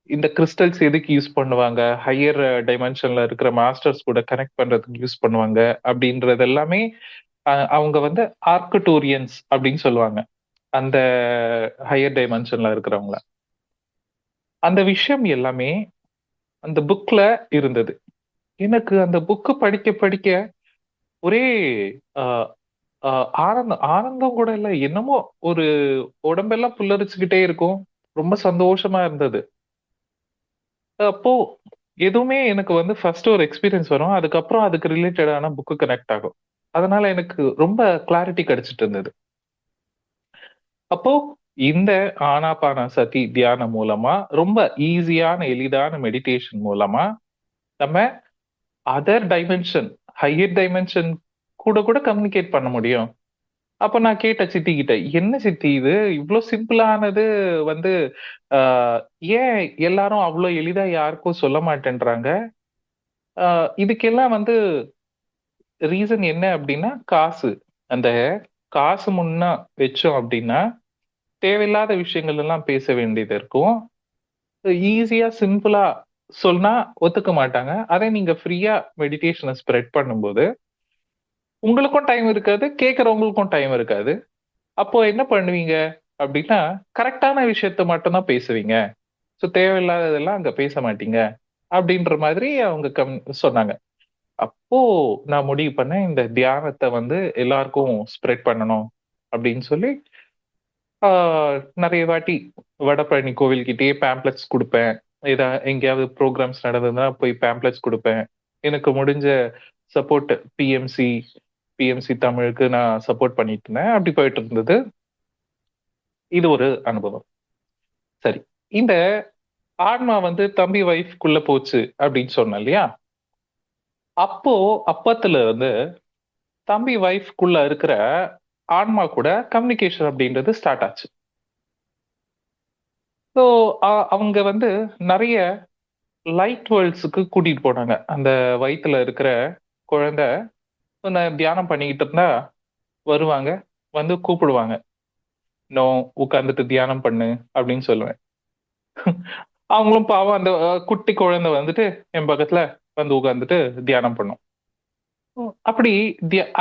இந்த கிறிஸ்டல்ஸ் எதுக்கு யூஸ் பண்ணுவாங்க? ஹையர் டைமென்ஷன்ல இருக்கிற மாஸ்டர்ஸ் கூட கனெக்ட் பண்றதுக்கு யூஸ் பண்ணுவாங்க. அப்படின்றது எல்லாமே அவங்க வந்து ஆர்க்டூரியன்ஸ் அப்படின்னு சொல்லுவாங்க. அந்த ஹையர் டைமென்ஷன்ல இருக்கிறவங்கள. அந்த விஷயம் எல்லாமே அந்த புக்ல இருந்தது. எனக்கு அந்த புக் படிக்க படிக்க ஒரே அ அ ஆனந்தம் கூட இல்ல. என்னமோ ஒரு உடம்பெல்லாம் புல்லரிச்சுக்கிட்டே இருக்கும். ரொம்ப சந்தோஷமா இருந்தது. அப்போ எதுவுமே எனக்கு வந்து ஃபர்ஸ்ட் ஒரு எக்ஸ்பீரியன்ஸ் வரும். அதுக்கப்புறம் அதுக்கு ரிலேட்டடான புக் கனெக்ட் ஆகும். அதனால எனக்கு ரொம்ப கிளாரிட்டி கிடைச்சிட்டு இருந்தது. அப்போ இந்த ஆனாபானசதி தியானம் மூலமா ரொம்ப ஈஸியான, எளிதான மெடிடேஷன் மூலமா நம்ம அதர் டைமென்ஷன், ஹையர் டைமென்ஷன் கூட கூட கம்யூனிகேட் பண்ண முடியும். அப்ப நான் கேட்டேன் சித்தி கிட்ட, "என்ன சித்தி இது? இவ்ளோ சிம்பிளானது வந்து அ ஏன் எல்லாரும் அவ்ளோ எளிதா யாருக்கும் சொல்ல மாட்டேன்றாங்க? இதுக்கெல்லாம் வந்து ரீசன் என்ன அப்டின்னா, காசு. அந்த காசு முன்ன வச்சோம் அப்டின்னா, தேவையில்லாத விஷயங்கள் எல்லாம் பேச வேண்டியது இருக்கும். ஈஸியா, சிம்பிளா சொன்னா ஒத்துக்க மாட்டாங்க. அதே நீங்க ஃப்ரீயா மெடிடேஷன ஸ்ப்ரெட் பண்ணும்போது, உங்களுக்கும் டைம் இருக்காது, கேட்கிறவங்களுக்கும் டைம் இருக்காது. அப்போ என்ன பண்ணுவீங்க அப்டின்னா, கரெக்ட்டான விஷயத்த மட்டும் தான் பேசுவீங்க. ஸோ தேவையில்லாததெல்லாம் அங்க பேச மாட்டீங்க. அப்டின்ற மாதிரி அவங்க சொன்னாங்க. அப்போ நான் முடிவு பண்ணேன், இந்த தியானத்த வந்து எல்லாருக்கும் ஸ்ப்ரெட் பண்ணணும் அப்டின்னு சொல்லி, ஆ நெறைய வாட்டி வடபழனி கோவில்கிட்டயே பேம்ப்ளெட்ஸ் குடுப்பேன். எங்கேயாவது ப்ரோகிராம்ஸ் நடந்ததுன்னா போய் பேம்ப்ளெட்ஸ் குடுப்பேன். எனக்கு முடிஞ்ச சப்போர்ட் பிஎம்சி தமிழுக்கு நான் சப்போர்ட் பண்ணிட்டு இருந்தேன். அப்டி போயிட்டு இருந்தது. இது ஒரு அனுபவம். சரி. இந்த ஆன்மா வந்து தம்பி வைஃப்குள்ள போச்சு அப்டின்னு சொன்னேன் இல்லையா? அப்போ அப்பத்துல வந்து தம்பி வைஃப்குள்ள இருக்கிற ஆன்மா கூட கம்யூனிகேஷன் அப்படின்றது ஸ்டார்ட் ஆச்சு. ஸோ அவங்க வந்து நெறைய லைட் வேர்ல்ட்ஸுக்கு கூட்டிட்டு போனாங்க. அந்த வயித்துல இருக்கிற குழந்தை நான் தியானம் பண்ணிக்கிட்டு இருந்தா வருவாங்க. வந்து கூப்பிடுவாங்க. "நோ, உட்கார்ந்துட்டு தியானம் பண்ணு" அப்படின்னு சொல்லுவேன். அவங்களும் பாவம் அந்த குட்டி குழந்தை வந்துட்டு என் பக்கத்துல வந்து உட்கார்ந்துட்டு தியானம் பண்ணும். அப்படி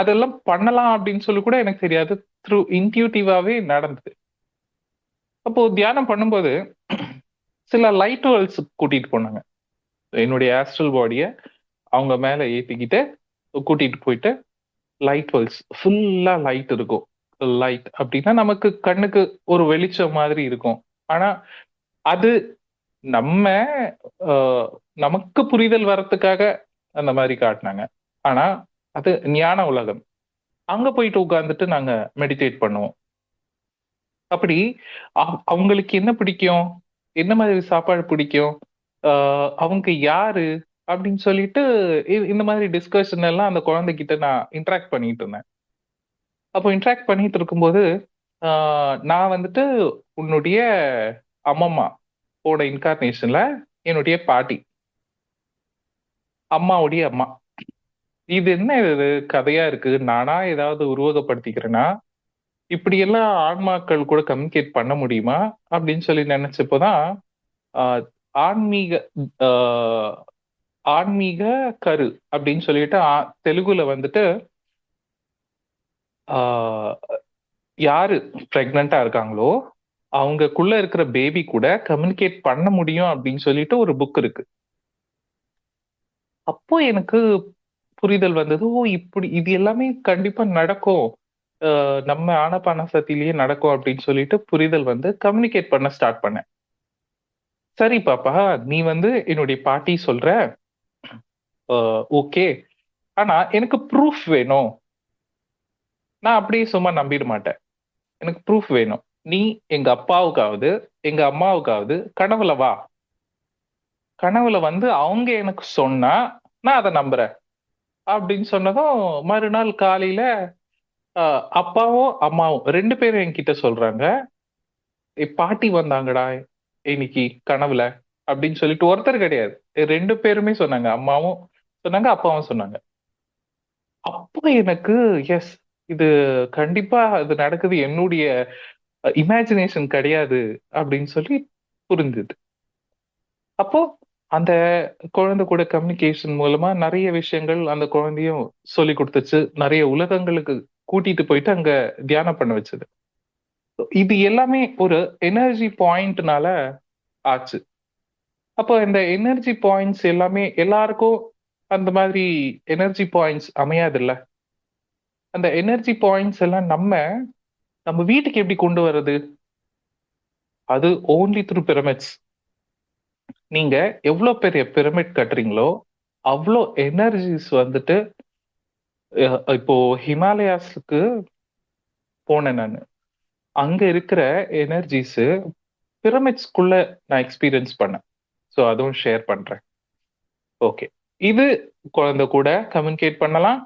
அதெல்லாம் பண்ணலாம் அப்படின்னு சொல்லி கூட எனக்கு தெரியாது. இன்ட்யூட்டிவாவே நடந்தது. அப்போ தியானம் பண்ணும்போது சில லைட் வேர்ல்ட்ஸ் கூட்டிட்டு போனாங்க. என்னுடைய ஆஸ்ட்ரல் பாடிய அவங்க மேல ஏத்திக்கிட்டு கூட்டிட்டு போயிட்டு லைட் வேர்ல்ட்ஸ் ஃபுல்லா லைட் இருக்கும். லைட் அப்படின்னா நமக்கு கண்ணுக்கு ஒரு வெளிச்சம் மாதிரி இருக்கும். ஆனா அது நம்ம அ நமக்கு புரிதல் வரத்துக்காக அந்த மாரி காட்டுனாங்க. ஆனா அது ஞான உலகம். அங்க போயிட்டு உட்கார்ந்துட்டு நாங்க மெடிடேட் பண்ணுவோம். அப்படி அவங்களுக்கு என்ன பிடிக்கும்? என்ன மாதிரி சாப்பாடு பிடிக்கும்? அ அவங்க யாரு? அப்படின்னு சொல்லிட்டு இந்த மாதிரி டிஸ்கஷன் எல்லாம் அந்த குழந்தைகிட்ட நான் இன்டராக்ட் பண்ணிட்டு இருந்தேன். அப்போ இன்டராக்ட் பண்ணிட்டு இருக்கும்போது, ஆ நான் வந்துட்டு உன்னுடைய அம்மம்மா போன இன்கார்னேஷன்ல என்னுடைய பாட்டி. அம்மாவுடைய அம்மா. இது என்ன இது கதையா இருக்கு? நானா ஏதாவது உருவகப்படுத்திக்கிறேனா? இப்படியெல்லாம் ஆன்மாக்கள் கூட கம்யூனிகேட் பண்ண முடியுமா? அப்படின்னு சொல்லி நெனச்சப்போ தான், ஆ ஆன்மீக ஆ ஆன்மீக கரு அப்படின்னு சொல்லிட்டு தெலுங்குல வந்துட்டு ஆஹ் யாரு பிரெக்னண்டா இருக்காங்களோ அவங்கக்குள்ள இருக்கிற பேபி கூட கம்யூனிகேட் பண்ண முடியும் அப்படின்னு சொல்லிட்டு ஒரு புக் இருக்கு. அப்போ எனக்கு புரிதல் வந்தது. ஓ, இப்படி இது எல்லாமே கண்டிப்பா நடக்கும். நம்ம ஆனபானசத்திலேயே நடக்கும் அப்படின்னு சொல்லிட்டு புரிதல் வந்து கம்யூனிகேட் பண்ண ஸ்டார்ட் பண்ணேன். சரி பாப்பா, நீ வந்து என்னுடைய பாட்டி சொல்ற, ஓகே. ஆனா எனக்கு ப்ரூஃப் வேணும். நான் அப்படியே சும்மா நம்பிட மாட்டேன். எனக்கு ப்ரூஃப் வேணும். நீ எங்க அப்பாவுக்காவது எங்க அம்மாவுக்காவது கனவுல வா. கனவுல வந்து அவங்க எனக்கு சொன்னா நான் அதை நம்புறேன் அப்படின்னு சொன்னதும், மறுநாள் காலையில அப்பாவும் அம்மாவும் ரெண்டு பேரும் என்கிட்ட சொல்றாங்க, பாட்டி வந்தாங்கடா இன்னைக்கு கனவுல அப்படின்னு சொல்லிட்டு. ஒருத்தர் கிடையாது, ரெண்டு பேருமே சொன்னாங்க. அம்மாவும் சொன்னாங்க, அப்பாவும் சொன்னாங்க. அப்போ எனக்கு எஸ், இது கண்டிப்பா இது நடக்குது, என்னுடைய இமேஜினேஷன் கிடையாது அப்படின்னு சொல்லி புரிஞ்சுது. அப்போ அந்த குழந்தை கூட கம்யூனிகேஷன் மூலமா நிறைய விஷயங்கள் அந்த குழந்தையும் சொல்லி கொடுத்துச்சு. நிறைய உலகங்களுக்கு கூட்டிட்டு போயிட்டு அங்க தியானம் பண்ண வச்சது. இது எல்லாமே ஒரு எனர்ஜி பாயிண்ட்னால ஆச்சு. அப்போ இந்த எனர்ஜி பாயிண்ட்ஸ் எல்லாமே எல்லாருக்கும் அந்த மாதிரி எனர்ஜி பாயிண்ட்ஸ் அமையாது இல்ல. அந்த எனர்ஜி பாயிண்ட்ஸ் எல்லாம் நம்ம நம்ம வீட்டுக்கு எப்படி கொண்டு வர்றது? அது ஓன்லி த்ரூ பிரமிட்ஸ். நீங்க எவ்வளவு பெரிய பிரமிட் கட்டுறீங்களோ அவ்வளோ எனர்ஜிஸ் வந்துட்டு, இப்போ ஹிமாலயாஸ்க்கு போனேன் நான். அங்க இருக்கிற எனர்ஜிஸ் பிரமிட்ஸ்குள்ள நான் எக்ஸ்பீரியன்ஸ் பண்ணேன். ஸோ அதுவும் ஷேர் பண்றேன். ஓகே, இது குழந்தை கூட கம்யூனிகேட் பண்ணலாம்,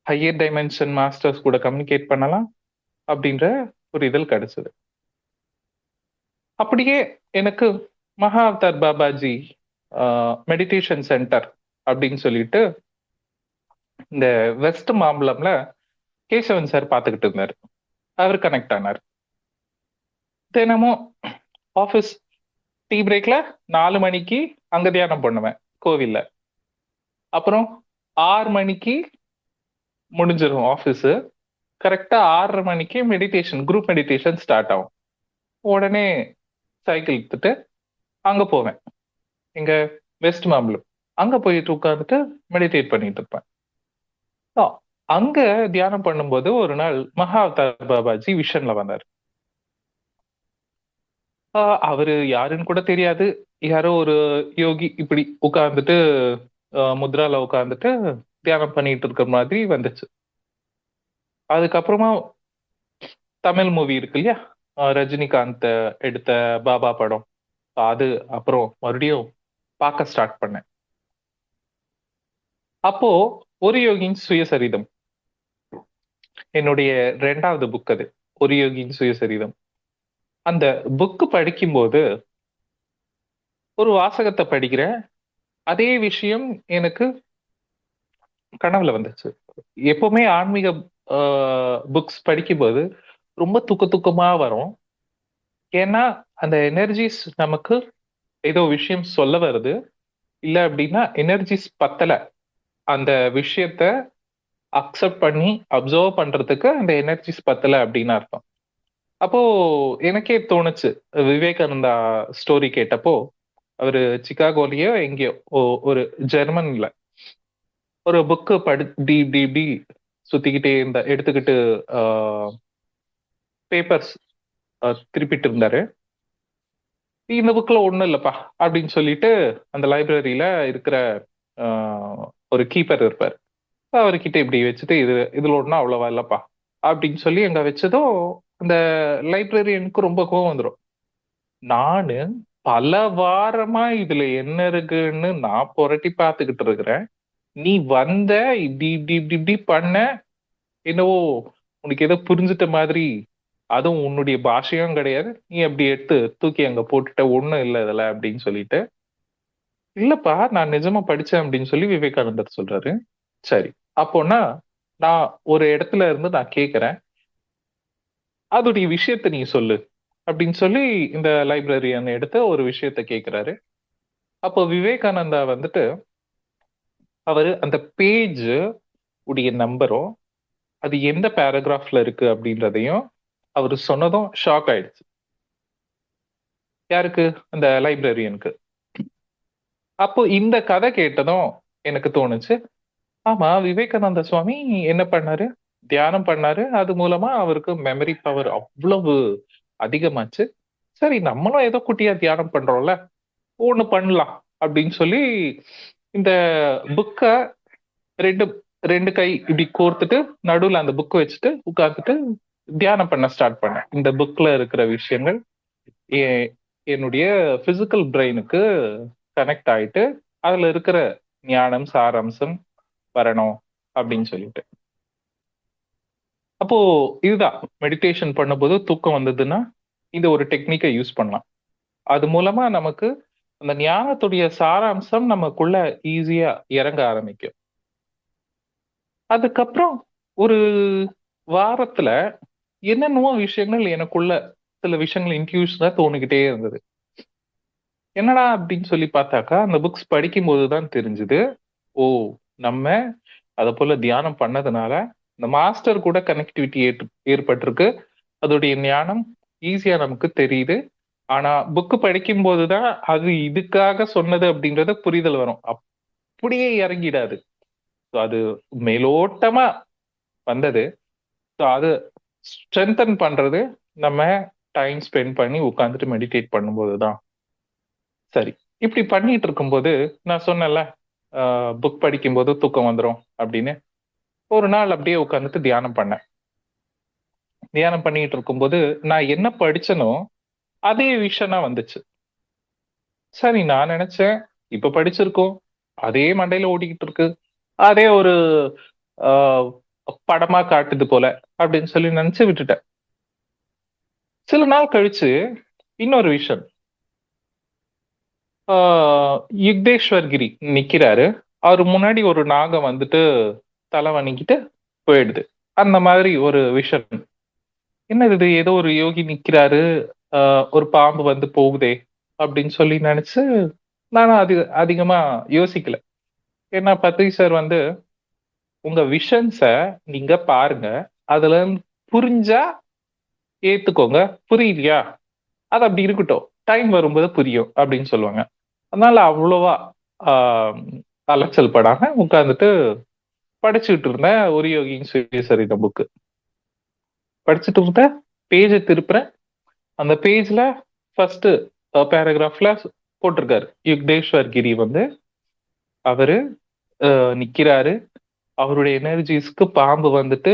ஹையர் டைமென்ஷன் மாஸ்டர்ஸ் கூட கம்யூனிகேட் பண்ணலாம் அப்படின்ற புரிதல் கிடைச்சது. அப்படியே எனக்கு மகா அவதார் பாபாஜி மெடிடேஷன் சென்டர் அப்படின்னு சொல்லிட்டு இந்த வெஸ்ட் மாம்பலம்ல கேசவன் சார் பார்த்துக்கிட்டு இருந்தாரு. அவர் கனெக்ட் ஆனார். தினமும் ஆஃபீஸ் டீ பிரேக்ல 4 மணிக்கு அங்க தியானம் பண்ணுவேன் கோவில்ல. அப்புறம் 6 மணிக்கு முடிஞ்சிடும் ஆஃபீஸ். கரெக்டா 6:30 மணிக்கு மெடிடேஷன், குரூப் மெடிடேஷன் ஸ்டார்ட் ஆகும். உடனே சைக்கிள் எடுத்துட்டு அங்க போவேன், எங்க வெஸ்ட் மாம்பலம். அங்க போயிட்டு உட்காந்துட்டு மெடிடேட் பண்ணிட்டு இருப்பேன். So, அங்க தியானம் பண்ணும்போது ஒரு நாள் மகா அவதார் பாபாஜி விஷன்ல வந்தார். அவரு யாருன்னு கூட தெரியாது. யாரோ ஒரு யோகி இப்படி உட்கார்ந்துட்டு முத்ரால உட்கார்ந்துட்டு தியானம் பண்ணிட்டு இருக்கிற மாதிரி வந்துச்சு. அதுக்கப்புறமா தமிழ் மூவி இருக்கு இல்லையா, ரஜினிகாந்த் எடுத்த பாபா படம், அது அப்புறம் மறுபடியும் பார்க்க ஸ்டார்ட் பண்ணேன். அப்போ ஒரு யோகியின் சுயசரிதம், என்னுடைய 2வது புக் அது, ஒரு யோகியின் சுயசரிதம். அந்த புக் படிக்கும்போது ஒரு வாசகத்தை படிக்கிறேன், அதே விஷயம் எனக்கு கனவுல வந்துச்சு. எப்பவுமே ஆன்மீக புக்ஸ் படிக்கும்போது ரொம்ப தூக்கமா வரும். ஏன்னா அந்த எனர்ஜிஸ் நமக்கு ஏதோ விஷயம் சொல்ல வருது. இல்ல அப்படின்னா எனர்ஜிஸ் பத்தல, அந்த விஷயத்த அக்செப்ட் பண்ணி அப்சர்வ் பண்றதுக்கு அந்த எனர்ஜிஸ் பத்தல அப்படின்னு அர்த்தம். அப்போ எனக்கே தோணுச்சு, விவேகானந்தா ஸ்டோரி கேட்டப்போ, அவரு சிகாகோலயோ எங்கேயோ ஒரு ஜெர்மன்ல ஒரு புக்கு படி இப்படி இப்படி இப்படி சுத்திக்கிட்டே இருந்த எடுத்துக்கிட்டு பேப்பர்ஸ் திருப்பிட்டு இருந்தாரு. இந்த புக்ல ஒண்ணும் இல்லப்பா அப்படின்னு சொல்லிட்டு அந்த லைப்ரரியில இருக்கிற ஒரு கீப்பர் இருப்பார், அவர்கிட்ட இப்படி வச்சுட்டு, இதுல ஒண்ணும் அவ்வளவா இல்லப்பா அப்படின்னு சொல்லி அங்க வச்சதும் அந்த லைப்ரரியனுக்கு ரொம்ப கோவம் வந்துடும். நானு பல வாரமா இதுல என்ன இருக்குன்னு நான் புரட்டி பார்த்துக்கிட்டு இருக்கிறேன். நீ வந்த இப்படி இப்படி இப்படி இப்படி பண்ண, என்னவோ உனக்கு ஏதோ புரிஞ்சுட்ட மாதிரி, அதுவும் உன்னுடைய பாஷையும் கிடையாது, நீ அப்படி எடுத்து தூக்கி அங்க போட்டுட்ட, ஒண்ணும் இல்லை இதுல அப்படின்னு சொல்லிட்டு. இல்லப்பா, நான் நிஜமா படிச்சேன் அப்படின்னு சொல்லி விவேகானந்தர் சொல்றாரு. சரி, அப்போனா நான் ஒரு இடத்துல இருந்து நான் கேக்குறேன், அதோடைய விஷயத்த நீ சொல்லு அப்படின்னு சொல்லி இந்த லைப்ரரியன் எடுத்து ஒரு விஷயத்த கேக்குறாரு. அப்போ விவேகானந்தா வந்துட்டு அவரு அந்த பேஜ் உடைய நம்பரும் அது எந்த பேராகிராஃப்ல இருக்கு அப்படின்றதையும் அவரு சொன்னதும் ஷாக் ஆயிடுச்சு. யாருக்கு? அந்த லைப்ரரியனுக்கு. அப்போ இந்த கதை கேட்டதும் எனக்கு தோணுச்சு, ஆமா விவேகானந்த சுவாமி என்ன பண்ணாரு? தியானம் பண்ணாரு. அது மூலமா அவருக்கு மெமரி பவர் அவ்வளவு அதிகமாச்சு. சரி நம்மளும் ஏதோ குட்டியா தியானம் பண்றோம்ல, ஒண்ணு பண்ணலாம் அப்படின்னு சொல்லி இந்த புக்க 2 2 கை இப்படி கோர்த்துட்டு நடுவுல அந்த புக் வச்சுட்டு உட்கார்ந்துட்டு தியானம் பண்ண ஸ்டார்ட் பண்ணேன். இந்த புக்ல இருக்கிற விஷயங்கள் எ- என்னுடைய பிசிக்கல் பிரெயினுக்கு கனெக்ட் ஆயிட்டு அதுல இருக்கிற ஞானம் சாராம்சம் வரணும் அப்படின்னு சொல்லிட்டு. அப்போ இதுதான் மெடிடேஷன் பண்ணும்போது தூக்கம் வந்ததுன்னா இந்த ஒரு டெக்னிக்கை யூஸ் பண்ணலாம். அது மூலமா நமக்கு அந்த ஞானத்துடைய சாராம்சம் நமக்குள்ள ஈஸியா இறங்க ஆரம்பிக்கும். அதுக்கப்புறம் ஒரு வாரத்துல என்னென்னவோ விஷயங்கள் எனக்குள்ள சில விஷயங்கள் இன்ட்யூஷனா தோணிக்கிட்டே இருந்தது. என்னடா அப்படின்னு சொல்லி பார்த்தாக்கா அந்த புக்ஸ் படிக்கும் போதுதான் தெரிஞ்சுது, ஓ நம்ம அத போல தியானம் பண்ணதுனால இந்த மாஸ்டர் கூட கனெக்டிவிட்டி ஏற்பட்டிருக்கு. அதோடைய ஞானம் ஈஸியா நமக்கு தெரியுது. ஆனா புக் படிக்கும் போதுதான் அது இதுக்காக சொன்னது அப்படின்றத புரிதல் வரும். அப்படியே இறங்கிடாது. So அது மேலோட்டமா வந்தது. ஸோ அது ஸ்ட்ரென்தன் பண்றது நம்ம டைம் ஸ்பெண்ட் பண்ணி உட்காந்துட்டு மெடிடேட் பண்ணும்போது தான். சரி, இப்படி பண்ணிட்டு இருக்கும்போது நான் சொன்னேன்ல, புக் படிக்கும்போது தூக்கம் வந்துடும் அப்படின்னு. ஒரு நாள் அப்படியே உட்காந்துட்டு தியானம் பண்ணேன். தியானம் பண்ணிட்டு இருக்கும்போது நான் என்ன படிச்சனோ அதே விஷயம் தான் வந்துச்சு. சரி நான் நினைச்சேன், இப்ப படிச்சிருக்கோம், அதே மண்டையில ஓடிக்கிட்டு இருக்கு, அதே ஒரு ஆஹ், படமா காட்டுது போல அப்படின்னு சொல்லி நினைச்சு விட்டுட்டேன். சில நாள் கழிச்சு இன்னொரு விஷயம், யுக்தேஸ்வர் கிரி நிக்கிறாரு. அவர் முன்னாடி ஒரு நாகம் வந்துட்டு தலை வணங்கிட்டு போயிடுது. அந்த மாதிரி ஒரு விஷன். என்னது இது, ஏதோ ஒரு யோகி நிக்கிறாரு, ஒரு பாம்பு வந்து போகுதே அப்படின்னு சொல்லி நினைச்சு நானும் அதிகமா யோசிக்கல. ஏன்னா பத்ரி சார் வந்து உங்க விஷன்ஸ நீங்க பாருங்க, அதுல இருந்து புரிஞ்சா ஏத்துக்கோங்க, புரியலையா அது அப்படி இருக்கட்டும், டைம் வரும்போது புரியும் அப்படின்னு சொல்லுவாங்க. அதனால அவ்வளவா ஆஹ் அலைச்சல் படாம உட்கார்ந்துட்டு படிச்சுட்டு இருந்தேன் ஒரு யோகியின் சுயசரிதம் புக்கு. படிச்சுட்டு இருந்தேன், பேஜை திருப்புறேன். அந்த பேஜ்ல ஃபர்ஸ்ட் பேராகிராஃப்ல போட்டிருக்காரு, யுக்தேஸ்வர் கிரி வந்து அவரு நிக்கிறாரு, அவருடைய எனர்ஜிஸ்க்கு பாம்பு வந்துட்டு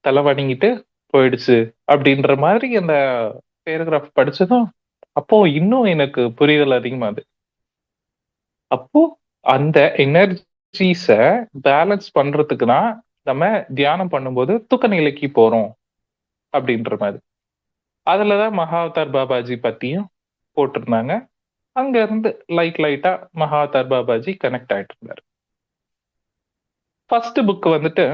தலை வணங்கிட்டு போயிடுச்சு அப்படின்ற மாதிரி அந்த பேராகிராஃப் படிச்சதும் அப்போ இன்னும் எனக்கு புரிதல் அதிகமாகுது. அப்போ அந்த எனர்ஜிஸ பேலன்ஸ் பண்றதுக்கு தான் நம்ம தியானம் பண்ணும்போது தூக்க நிலைக்கு போறோம் அப்படின்ற மாதிரி. அதுலதான் மகாவதார் பாபாஜி பத்தியும் போட்டிருந்தாங்க. அங்க இருந்து லைட்டா மகாவதார் பாபாஜி கனெக்ட் ஆயிட்டு இருந்தாரு. ஃபர்ஸ்ட் புக் வந்துட்டு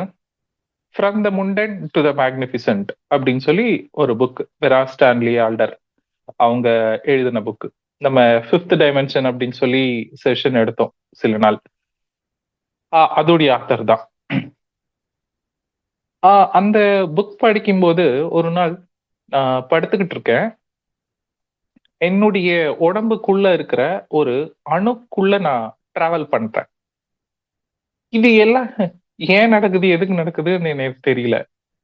from the mundane to the magnificent அப்படின்னு சொல்லி ஒரு புக், வெரா ஸ்டான்லி ஆல்டர் அவங்க எழுதின புக். நம்ம ஃபிஃப்த் டைமென்ஷன் அப்படின்னு சொல்லி செஷன் எடுத்தோம் சில நாள். அதோடைய ஆத்தர் தான். அந்த புக் படிக்கும்போது ஒரு நாள் படுத்துக்கிட்டு இருக்கேன். என்னுடைய உடம்புக்குள்ள இருக்கிற ஒரு அணுக்குள்ள நான் டிராவல் பண்றேன். இது எல்லாம் ஏன் நடக்குது, எதுக்கு நடக்குதுன்னு எனக்கு தெரியல.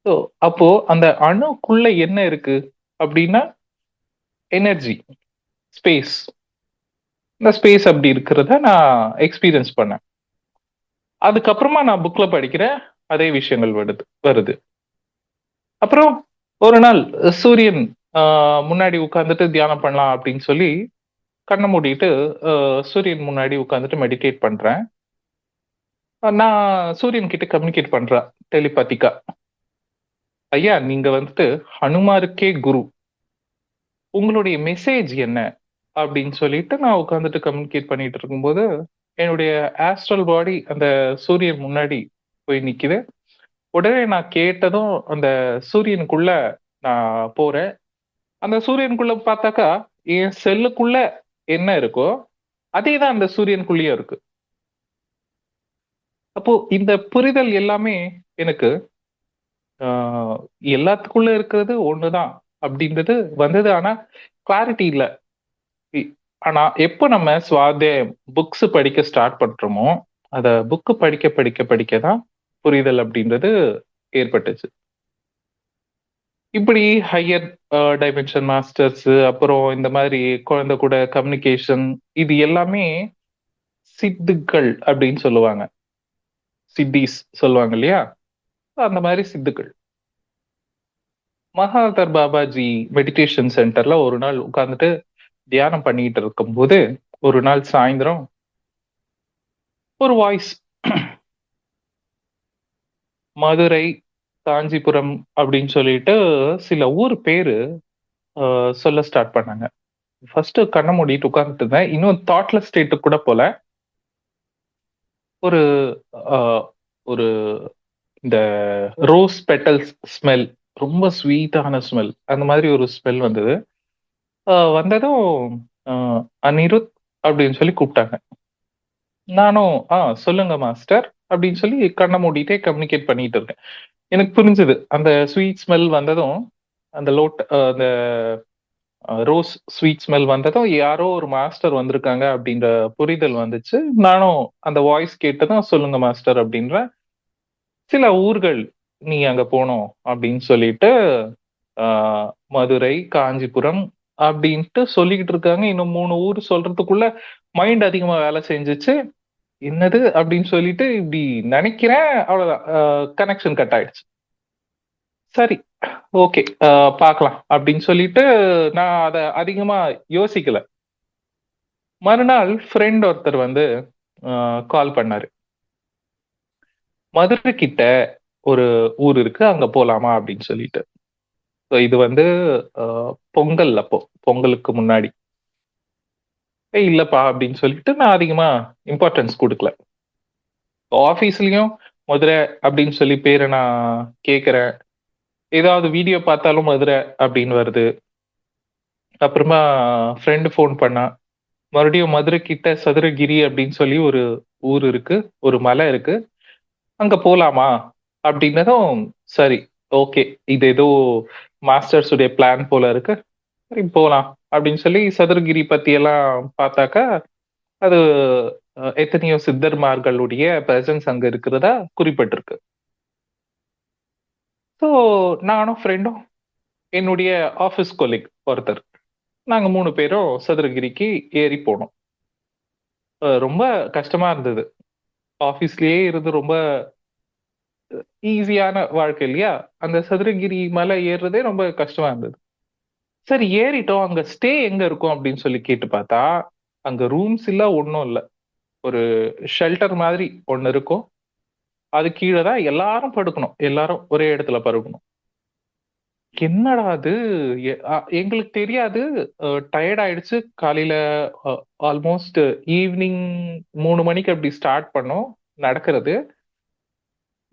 ஸோ அப்போ அந்த அணுக்குள்ள என்ன இருக்கு அப்படின்னா எனர்ஜி, ஸ்பேஸ். இந்த ஸ்பேஸ் அப்படி இருக்கிறத நான் எக்ஸ்பீரியன்ஸ் பண்ணேன். அதுக்கப்புறமா நான் புக்ல படிக்கிறேன், அதே விஷயங்கள் வருது. அப்புறம் ஒரு நாள் சூரியன் முன்னாடி உட்கார்ந்துட்டு தியானம் பண்ணலாம் அப்படின்னு சொல்லி கண்ணை மூடிட்டு சூரியன் முன்னாடி உட்கார்ந்துட்டு மெடிடேட் பண்றேன். நான் சூரியன் கிட்ட கம்யூனிகேட் பண்றேன் டெலிபாத்திக்கா. ஐயா நீங்க வந்துட்டு ஹனுமாருக்கே குரு, உங்களுடைய மெசேஜ் என்ன அப்படின்னு சொல்லிட்டு நான் உட்காந்துட்டு கம்யூனிகேட் பண்ணிட்டு இருக்கும்போது என்னுடைய ஆஸ்ட்ரல் பாடி அந்த சூரியன் முன்னாடி போய் நிக்குது. உடனே நான் கேட்டதும் அந்த சூரியனுக்குள்ள நான் போறேன். அந்த சூரியனுக்குள்ள பார்த்தாக்கா என் செல்லுக்குள்ள என்ன இருக்கோ அதே தான் அந்த சூரியனுக்குள்ளேயும் இருக்கு. அப்போ இந்த புரிதல் எல்லாமே எனக்கு ஆஹ் எல்லாத்துக்குள்ள இருக்கிறது ஒண்ணுதான் அப்படின்றது வந்தது. ஆனா கிளாரிட்டி இல்ல. இ- ஆனா எப்போ நம்ம சுவாத்தியாயம் புக்ஸ் படிக்க ஸ்டார்ட் பண்றோமோ, அத புக் படிக்க படிக்க படிக்க தான் புரிதல் அப்படின்றது ஏற்பட்டுச்சு. இப்படி ஹையர் டைமென்ஷன் மாஸ்டர்ஸ், அப்புறம் இந்த மாதிரி குழந்தை கூட கம்யூனிகேஷன், இது எல்லாமே சித்துக்கள் அப்படின்னு சொல்லுவாங்க. சித்திஸ் சொல்லுவாங்க இல்லையா? அந்த மாதிரி சித்துக்கள். மகாதர் பாபாஜி மெடிடேஷன் சென்டர்ல ஒரு நாள் உட்கார்ந்துட்டு தியானம் பண்ணிட்டு இருக்கும்போது, ஒரு நாள் சாயந்தரம் ஒரு வாய்ஸ் மதுரை, காஞ்சிபுரம் அப்படின்னு சொல்லிட்டு சில ஊர் பேரு சொல்ல ஸ்டார்ட் பண்ணாங்க. ஃபர்ஸ்ட் கண்ண மூடிட்டு உட்கார்ந்துட்டு இருந்தேன். இன்னும் தாட்லெஸ் ஸ்டேட்டுக்கு கூட போல. ஒரு அஹ், ஒரு இந்த ரோஸ் பெட்டல்ஸ் ஸ்மெல், ரொம்ப ஸ்வீட்டான ஸ்மெல், அந்த மாதிரி ஒரு ஸ்மெல் வந்தது. வந்ததும் அனிருத் அப்படின்னு சொல்லி கூப்பிட்டாங்க. நானும் சொல்லுங்க மாஸ்டர் அப்படின்னு சொல்லி கண்ணை மூடிட்டே கம்யூனிகேட் பண்ணிட்டு இருக்கேன். எனக்கு புரிஞ்சுது அந்த ஸ்வீட் ஸ்மெல் வந்ததும், அந்த அந்த ரோஸ் ஸ்வீட் ஸ்மெல் வந்ததும் யாரோ ஒரு மாஸ்டர் வந்திருக்காங்க அப்படின்ற புரிதல் வந்துச்சு. நானும் அந்த வாய்ஸ் கேட்டதும் சொல்லுங்க மாஸ்டர் அப்படின்ற. சில ஊர்கள் நீ அங்க போனோம் அப்படின்னு சொல்லிட்டு ஆஹ் மதுரை, காஞ்சிபுரம் அப்படின்ட்டு சொல்லிக்கிட்டு இருக்காங்க. இன்னும் 3 ஊர் சொல்றதுக்குள்ள மைண்ட் அதிகமா வேலை செஞ்சுச்சு. என்னது அப்படின்னு சொல்லிட்டு இப்படி நினைக்கிறேன். அவ்வளவுதான், கனெக்ஷன் கட் ஆயிடுச்சு. சரி, ஓகே, பார்க்கலாம் அப்படின்னு சொல்லிட்டு நான் அதை அதிகமா யோசிக்கல. மறுநாள் ஃப்ரெண்ட் ஒருத்தர் வந்து கால் பண்ணாரு. மதுரை கிட்ட ஒரு ஊர் இருக்கு, அங்க போலாமா அப்படின்னு சொல்லிட்டு. So இது வந்து பொங்கல் அப்போ, பொங்கலுக்கு முன்னாடி. இல்லப்பா அப்படின்னு சொல்லிட்டு நான் அதிகமா இம்பார்ட்டன்ஸ் கொடுக்கல. ஆபீஸ்லயும் மதுரை அப்படின்னு சொல்லி பேரை நான் கேட்கிறேன். ஏதாவது வீடியோ பார்த்தாலும் மதுரை அப்படின்னு வருது. அப்புறமா ஃப்ரெண்டு ஃபோன் பண்ணா, மறுபடியும் மதுரை கிட்ட சதுரகிரி அப்படின்னு சொல்லி ஒரு ஊர் இருக்கு, ஒரு மலை இருக்கு, அங்க போலாமா அப்படின்னதும், சரி, ஓகே, இது ஏதோ மாஸ்டர்ஸ் உடைய பிளான் போல இருக்கு, சரி போலாம் அப்படின்னு சொல்லி சதுரகிரி பத்தி எல்லாம் பார்த்தாக்கா, அது எத்தனையோ சித்தர்மார்களுடைய பிரசன்ஸ் அங்க இருக்கிறதா குறிப்பிட்டிருக்கு. ஸோ நானும் ஃப்ரெண்டும், என்னுடைய ஆஃபீஸ் கொலீக் ஒருத்தர், நாங்க 3 பேரும் சதுரகிரிக்கு ஏறி போனோம். ரொம்ப கஷ்டமா இருந்தது. ஆஃபீஸ்லயே இருந்து ரொம்ப ஈஸியான வாழ்க்கை இல்லையா? அந்த சதுரகிரி மலை ஏறுறதே ரொம்ப கஷ்டமா இருந்தது. சரி ஏறிட்டோம். அங்க ஸ்டே எங்க இருக்கும் அப்படின்னு சொல்லி கேட்டு பார்த்தா, அங்க ரூம்ஸ் இல்ல, ஒண்ணும் இல்ல. ஒரு ஷெல்டர் மாதிரி ஒண்ணு இருக்கும். அது கீழ தான் எல்லாரும் படுக்கணும். எல்லாரும் ஒரே இடத்துல படுக்கணும். என்னடா அது? எங்களுக்கு தெரியாது. டயர்ட் ஆயிடுச்சு. காலையில அ ஆல்மோஸ்ட் ஈவினிங் 3 மணிக்கு அப்படி ஸ்டார்ட் பண்ணோம் நடக்கிறது.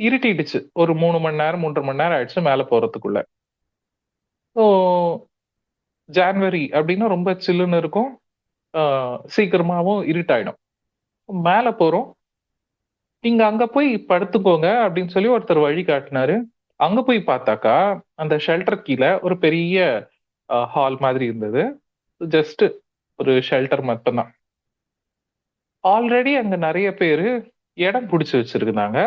இருட்டிடுச்சு. ஒரு 3 மணி நேரம், 3 1/2 மணி நேரம் ஆயிடுச்சு மேல போறதுக்குள்ள. ஸோ ஜான்வரி அப்படின்னா ரொம்ப சில்லுன்னு இருக்கும். அ சீக்கிரமாவும் இருட்டாயிடும். மேல போறோம். நீங்க அங்க போய் படுத்துக்கோங்க அப்படின்னு சொல்லி ஒருத்தர் வழி காட்டுனாரு. அங்க போய் பார்த்தாக்கா, அந்த ஷெல்டர் கீழ ஒரு பெரிய ஹால் மாதிரி இருந்தது. ஜஸ்ட் ஒரு ஷெல்டர் மட்டும் தான். ஆல்ரெடி அங்க நெறைய பேரு இடம் புடிச்சு வச்சிருந்தாங்க.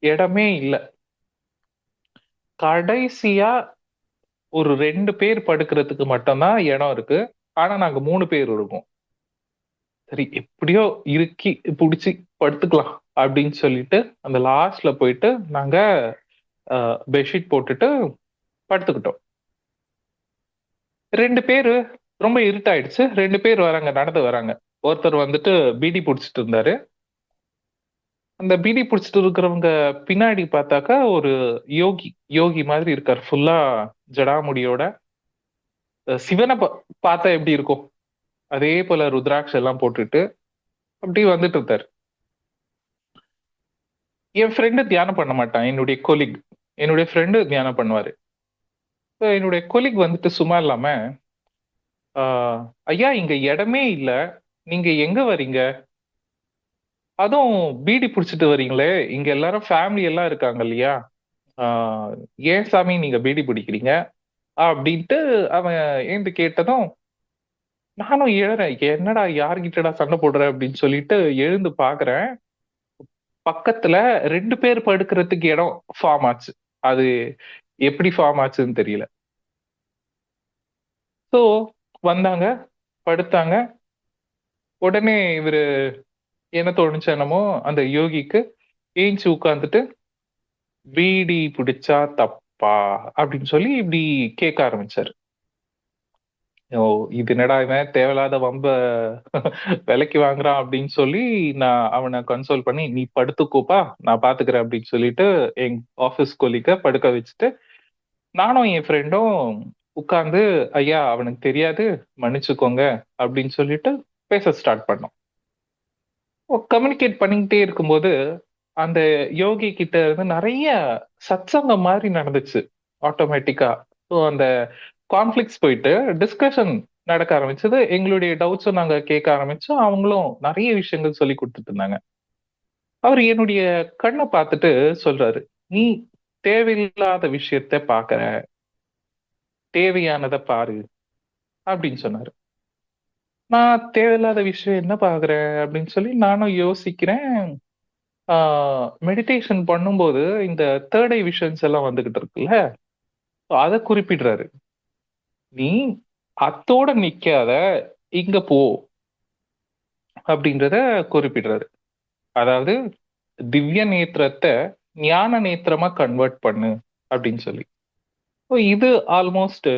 இடமே இல்ல. கடைசியா ஒரு 2 பேர் படுக்கிறதுக்கு மட்டும் தான் இடம் இருக்கு. ஆனா நாங்க 3 பேர் இருக்கோம். சரி எப்படியோ இறுக்கி புடிச்சு படுத்துக்கலாம் அப்படின்னு சொல்லிட்டு, அந்த லாஸ்ட்ல போயிட்டு நாங்க பெட்ஷீட் போட்டுட்டு படுத்துக்கிட்டோம். 2 பேரு, ரொம்ப இருட்டாயிடுச்சு. 2 பேர் வராங்க, நடந்து வராங்க. ஒருத்தர் வந்துட்டு பீடி புடிச்சிட்டு இருந்தாரு. அந்த பீடி புடிச்சிட்டு இருக்கிறவங்க பின்னாடி பார்த்தாக்கா ஒரு யோகி, யோகி மாதிரி இருக்காரு. ஃபுல்லா ஜடாமுடியோட. சிவன பார்த்தா எப்படி இருக்கும்? அதே போல ருத்ராட்சம் எல்லாம் போட்டுட்டு அப்படி வந்துட்டு இருந்தாரு. என் ஃப்ரெண்டு தியானம் பண்ண மாட்டான். என்னுடைய கொலீக். என்னுடைய ஃப்ரெண்டு தியானம் பண்ணுவாரு. என்னுடைய கொலீக் வந்துட்டு சும்மா இல்லாம, ஆஹ் ஐயா இங்க இடமே இல்ல, நீங்க எங்க வர்றீங்க? அதுவும் பீடி புடிச்சிட்டு வர்றீங்களே, இங்க எல்லாரும் ஃபேமிலி எல்லாம் இருக்காங்க இல்லையா? ஏன் சாமி நீங்க பீடி பிடிக்கிறீங்க அப்படின்ட்டு அவன் ஏந்து கேட்டதும் நானும் எழுறேன். என்னடா யார்கிட்டடா சண்டை போடுற அப்படின்னு சொல்லிட்டு எழுந்து பாக்குறேன். பக்கத்துல 2 பேர் படுக்கிறதுக்கு இடம் ஃபார்ம் ஆச்சு. அது எப்படி ஃபார்ம் ஆச்சுன்னு தெரியல. ஸோ வந்தாங்க, படுத்தாங்க. உடனே இவரு என்ன தோணுச்சு என்னமோ அந்த யோகிக்கு ஏஞ்சி உட்கார்ந்துட்டு, "பீடி பிடிச்சா தப்பா?" அப்படின்னு சொல்லி இப்படி கேட்க ஆரம்பிச்சாரு. ஓ! இது என்னடா இவன் தேவையில்லாத வம்ப விலைக்கு வாங்குறான் அப்படின்னு சொல்லி, நான் அவன கன்சோல் பண்ணி, "நீ படுத்துக்கோப்பா, நான் பார்த்துக்கிறேன்" அப்படின்னு சொல்லிட்டு, எங்க ஆஃபீஸ் கொலீக்க படுக்க வச்சுட்டு, நானும் என் ஃப்ரெண்டும் உட்கார்ந்து, "ஐயா அவனுக்கு தெரியாது, மன்னிச்சுக்கோங்க" அப்படின்னு சொல்லிட்டு பேச ஸ்டார்ட் பண்ணோம். கம்யூனிகேட் பண்ணிக்கிட்டே இருக்கும்போது, அந்த யோகி கிட்ட இருந்து நெறைய சத்சங்கம் மாரி நடந்துச்சு, ஆட்டோமேட்டிக்கா. ஸோ அந்த கான்ஃப்ளிக்ட்ஸ் போயிட்டு, டிஸ்கஷன் நடக்க ஆரம்பிச்சது. எங்களுடைய டவுட்ஸும் நாங்க கேட்க ஆரம்பிச்சோம். அவங்களும் நெறைய விஷயங்கள் சொல்லிக் குடுத்துட்டு இருந்தாங்க. அவரு என்னுடைய கண்ண பார்த்துட்டு சொல்றாரு, "நீ தேவையில்லாத விஷயத்த பார்க்குற. தேவையானத பாரு" அப்படின்னு சொன்னாரு. நான் தேவையில்லாத விஷயம் என்ன பார்க்குறேன் அப்படின்னு சொல்லி நானும் யோசிக்கிறேன். ஆ மெடிடேஷன் பண்ணும்போது இந்த தேர்ட் ஐ விஷன்ஸ் எல்லாம் வந்துகிட்டு இருக்குல்ல, அத குறிப்பிடுறாரு. "நீ அத்தோட நிக்காத, இங்க போ" அப்படின்றத குறிப்பிடுறாரு. அதாவது திவ்ய நேத்திரத்த ஞான நேத்திரமா கன்வெர்ட் பண்ணு அப்படின்னு சொல்லி. ஸோ இது ஆல்மோஸ்ட்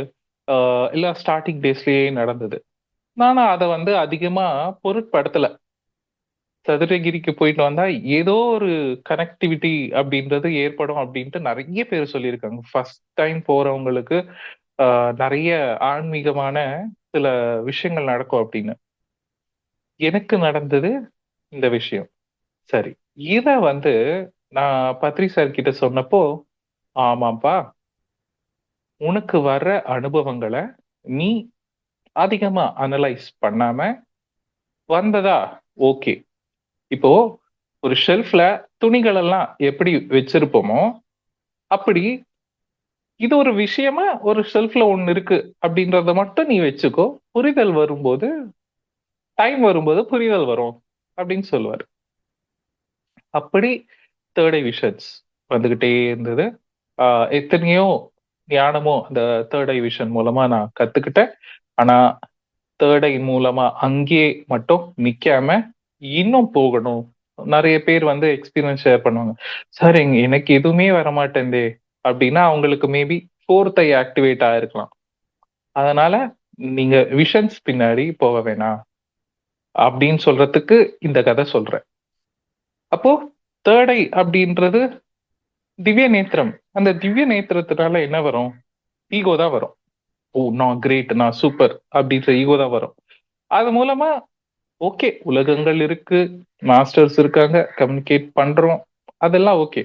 எல்லாம் ஸ்டார்ட்டிங் டேஸ்லயே நடந்தது. நானும் அத வந்து அதிகமா பொருட்படுத்தல. சதுரகிரிக்கு போயிட்டு வந்தா ஏதோ ஒரு கனெக்டிவிட்டி அப்படின்றது ஏற்படும் அப்படின்ட்டு நெறைய பேர் சொல்லியிருக்காங்க. ஃபர்ஸ்ட் டைம் போறவங்களுக்கு நெறைய ஆன்மீகமான சில விஷயங்கள் நடக்கும் அப்படின்னு. எனக்கு நடந்தது இந்த விஷயம். சரி. இத வந்து நான் பத்ரி சார் கிட்ட சொன்னப்போ, "ஆமாம்பா, உனக்கு வர்ற அனுபவங்கள நீ அதிகமா அனலைஸ் பண்ணாம வந்ததா? ஓகே. இப்போ ஒரு ஷெல்ஃப்ல துணிகள் எல்லாம் எப்படி வச்சிருப்போமோ, அப்படி இது ஒரு விஷயமா ஒரு ஷெல்ஃப்ல ஒண்ணு இருக்கு அப்படின்றத மட்டும் நீ வச்சுக்கோ. புரிதல் வரும்போது, டைம் வரும்போது புரிதல் வரும்" அப்படின்னு சொல்லுவாரு. அப்படி தேர்ட் ஐ விஷன்ஸ் வந்துகிட்டே இருந்தது. ஆ எத்தனையோ தியானமும் அந்த தேர்ட் ஐ விஷன் மூலமா நான் கத்துக்கிட்டேன். ஆனா, தேர்ட் ஐ மூலமா அங்கேயே மட்டும் நிக்காம, இன்னும் போகணும். நெறைய பேர் வந்து எக்ஸ்பீரியன்ஸ் ஷேர் பண்ணுவாங்க. "சார் எனக்கு எதுவுமே வரமாட்டேன்தே" அப்படின்னா, அவங்களுக்கு மேபி ஃபோர்த் ஐ ஆக்டிவேட் ஆயிருக்கலாம். அதனால நீங்க விஷன்ஸ் பின்னாடி போக வேணாம் அப்படின்னு சொல்றதுக்கு இந்த கதை சொல்றேன். அப்போ தேர்ட் ஐ அப்படின்றது திவ்ய நேத்திரம். அந்த திவ்ய நேத்திரத்தினால என்ன வரும்? ஈகோ தான் வரும். "ஓ! நான் கிரேட், நான் சூப்பர்" அப்படின்ற ஈகோ தான் வரும். அது மூலமா ஓகே, உலகங்கள் இருக்கு, மாஸ்டர்ஸ் இருக்காங்க, கம்யூனிகேட் பண்றோம். அதெல்லாம் ஓகே.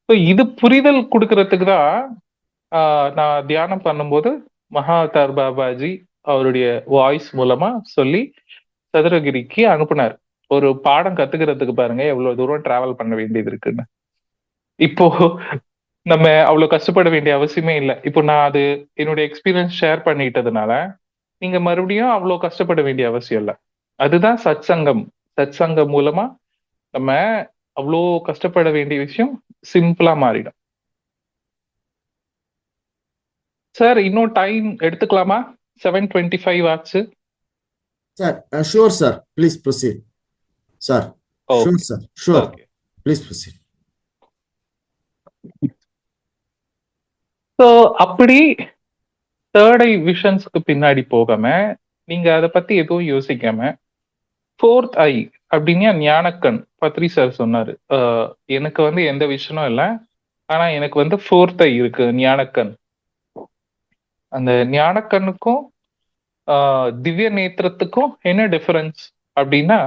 ஸோ இது புரிதல் குடுக்கறதுக்கு தான் நான் தியானம் பண்ணும்போது மகாவதார் பாபாஜி அவருடைய வாய்ஸ் மூலமா சொல்லி சதுரகிரிக்கு அனுப்புனார். ஒரு பாடம் கத்துக்கிறதுக்கு பாருங்க எவ்வளவு தூரம் டிராவல் பண்ண வேண்டியது இருக்குன்னு. இப்போ நம்ம அவ்வளவு கஷ்டப்பட வேண்டிய அவசியமே இல்ல. இப்போ நான் அது என்னுடைய எக்ஸ்பீரியன்ஸ் ஷேர் பண்ணிட்டதுனால, நீங்க மறுபடியும் அவ்ளோ கஷ்டப்பட வேண்டிய அவசியம் இல்ல. அதுதான் சத்சங்கம். சத்சங்கம் மூலமா நம்ம அவ்ளோ கஷ்டப்பட வேண்டிய விஷயம் சிம்பிளா மாறிடும். சார் இன்னும் டைம் எடுத்துக்கலாமா? 7:25 ஆச்சு. Sir, sure, sir. Please proceed. Sir, sure, okay, sir. Sure. Okay. Please proceed. So அப்படி தேர்ட் ஐ விஷன்ஸ்க்கு பின்னாடி போகாம, நீங்க அத பத்தி எதுவும் யோசிக்காம, ஃபோர்த் ஐ அப்படின்னா ஞானக்கண். பத்ரி சார் சொன்னாரு. எனக்கு வந்து எந்த விஷனும் இல்ல. ஆனா எனக்கு வந்து ஃபோர்த் ஐ இருக்கு, ஞானக்கண். அந்த ஞானக்கண்ணுக்கும் திவ்ய நேத்திரத்துக்கும் என்ன டிஃபரன்ஸ் அப்படின்னா,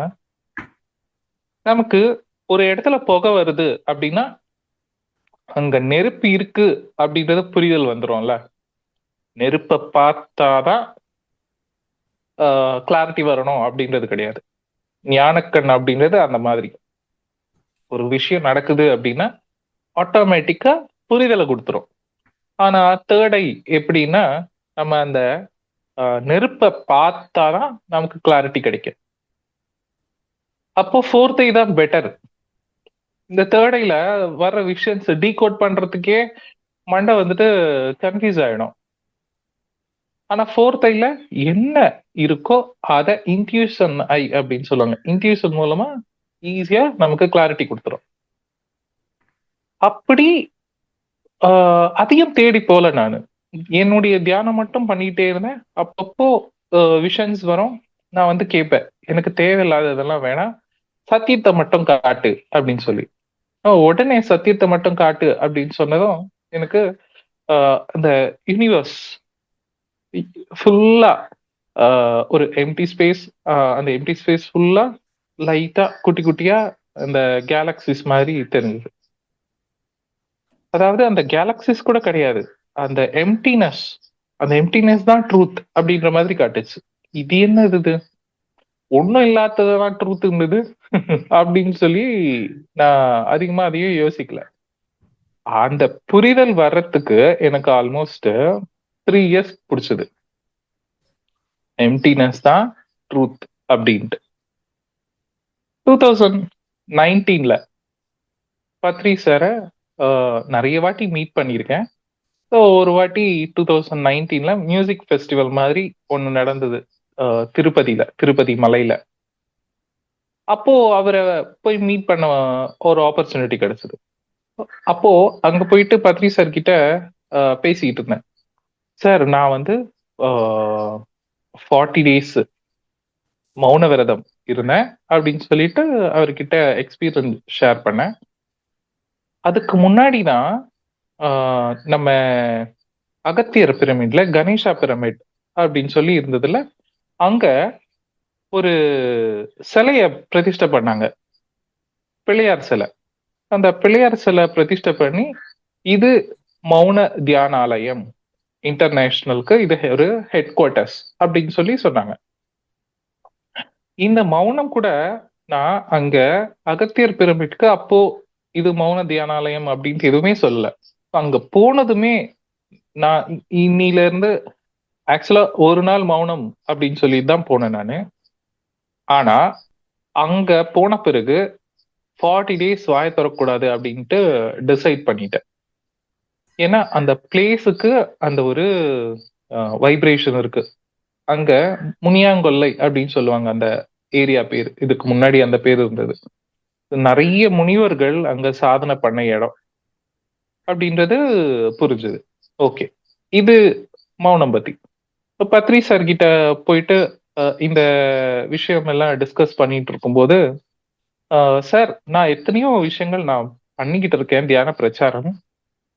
நமக்கு ஒரு இடத்துல புகை வருது அப்படின்னா, அங்க நெருப்பு இருக்கு அப்படின்றது புரிதல் வந்துரும்ல. நெருப்ப பார்த்தாதான் கிளாரிட்டி வரணும் அப்படின்றது கிடையாது. ஞானக்கண் அப்படின்றது அந்த மாதிரி. ஒரு விஷயம் நடக்குது அப்படின்னா, ஆட்டோமேட்டிக்கா புரிதலை கொடுத்துரும். ஆனா தேர்ட் ஐ எப்படின்னா, நம்ம அந்த நெருப்பை பார்த்தாதான் நமக்கு கிளாரிட்டி கிடைக்கும். அப்போ ஃபோர்த் ஐ தான் பெட்டர். இந்த தேர்ட் ஐல வர்ற விஷயன்ஸ் டீகோட் பண்றதுக்கே மண்டை வந்துட்டு கன்ஃபியூஸ் ஆயிடும். ஆனா ஃபோர்த் ஐல என்ன இருக்கோ அதை இன்ட்யூஷன் ஐ அப்படின்னு சொல்லுவாங்க. இன்ட்யூஷன் மூலமா ஈஸியா நமக்கு கிளாரிட்டி கொடுத்துரும். அப்படி அதையும் தேடி போல நானு என்னுடைய தியானம் மட்டும் பண்ணிட்டே இருந்தேன். அப்பப்போ விஷன்ஸ் வரும், நான் வந்து கேட்பேன், எனக்கு தேவையில்லாததெல்லாம் வேணாம், சத்தியத்தை மட்டும் காட்டு அப்படின்னு சொல்லி. உடனே சத்தியத்தை மட்டும் காட்டு அப்படின்னு சொன்னதும் எனக்கு அந்த யூனிவர்ஸ் ஃபுல்லா ஒரு எம்டி ஸ்பேஸ், அந்த எம்டி ஸ்பேஸ் ஃபுல்லா லைட்டா குட்டி குட்டியா அந்த கேலக்சிஸ் மாதிரி தெரிஞ்சது. அதாவது அந்த கேலக்சிஸ் கூட கிடையாது, அந்த எம்டினஸ், அந்த எம்டினஸ் தான் ட்ரூத் அப்படின்ற மாதிரி காட்டுச்சு. இது என்னது, இது ஒன்னும் இல்லாததான் ட்ரூத் இருந்தது அப்படின்னு சொல்லி நான் அதிகமா அதையும் யோசிக்கல. அந்த புரிதல் வர்றதுக்கு எனக்கு ஆல்மோஸ்ட் 3 years பிடிச்சது. எம்டினஸ் தான் ட்ரூத் அப்படின்ட்டு 2019 பத்ரி சாரை நிறைய வாட்டி மீட் பண்ணியிருக்கேன். ஸோ ஒரு வாட்டி 2019 மியூசிக் ஃபெஸ்டிவல் மாதிரி ஒன்று நடந்தது திருப்பதி மலையில. அப்போ அவரை போய் மீட் பண்ண ஒரு ஆப்பர்ச்சுனிட்டி கிடைச்சது. அப்போ அங்க போயிட்டு பத்ரி சார் கிட்ட பேசிக்கிட்டு இருந்தேன். சார், நான் வந்து 40 days மௌன விரதம் இருந்தேன் அப்படின்னு சொல்லிட்டு அவர்கிட்ட எக்ஸ்பீரியன்ஸ் ஷேர் பண்ணேன். அதுக்கு முன்னாடி தான் நம்ம அகத்தியர் பிரமிட்ல கணேஷா பிரமிட் அப்படின்னு சொல்லி இருந்ததுல அங்க ஒரு சிலைய பிரதிஷ்டை பண்ணாங்க, பிள்ளையார் சிலை. அந்த பிள்ளையார் சிலை பிரதிஷ்டை பண்ணி இது மௌன தியானாலயம் இன்டர்நேஷனலுக்கு இது ஒரு ஹெட் குவார்ட்டர்ஸ் அப்படின்னு சொல்லி சொன்னாங்க. இந்த மௌனம் கூட நான் அங்க அகத்தியர் பிரமிட்க்கு அப்போ இது மௌன தியானாலயம் அப்படின்ட்டு எதுவுமே சொல்லல. அங்க போனதுமே நான் இன்னில இருந்து ஆக்சுவலா ஒரு நாள் மௌனம் அப்படின்னு சொல்லிட்டு தான் போனேன் நானு. ஆனா அங்க போன பிறகு 40 days வாய திறக்கக்கூடாது அப்படின்ட்டு டிசைட் பண்ணிட்டேன். ஏன்னா அந்த பிளேஸுக்கு அந்த ஒரு வைப்ரேஷன் இருக்கு. அங்க முனியாங்கொல்லை அப்படின்னு சொல்லுவாங்க அந்த ஏரியா பேர். இதுக்கு முன்னாடி அந்த பேர் இருந்தது. நிறைய முனிவர்கள் அங்க சாதனை பண்ண இடம் அப்படின்றது புரிஞ்சுது. ஓகே, இது மௌனம் பத்தி. பத்ரி சார் கிட்ட போயிட்டு இந்த விஷயம் எல்லாம் டிஸ்கஸ் பண்ணிட்டு இருக்கும்போது, சார், நான் எத்தனையோ விஷயங்கள் நான் பண்ணிக்கிட்டு இருக்கேன் தியான பிரச்சாரம்,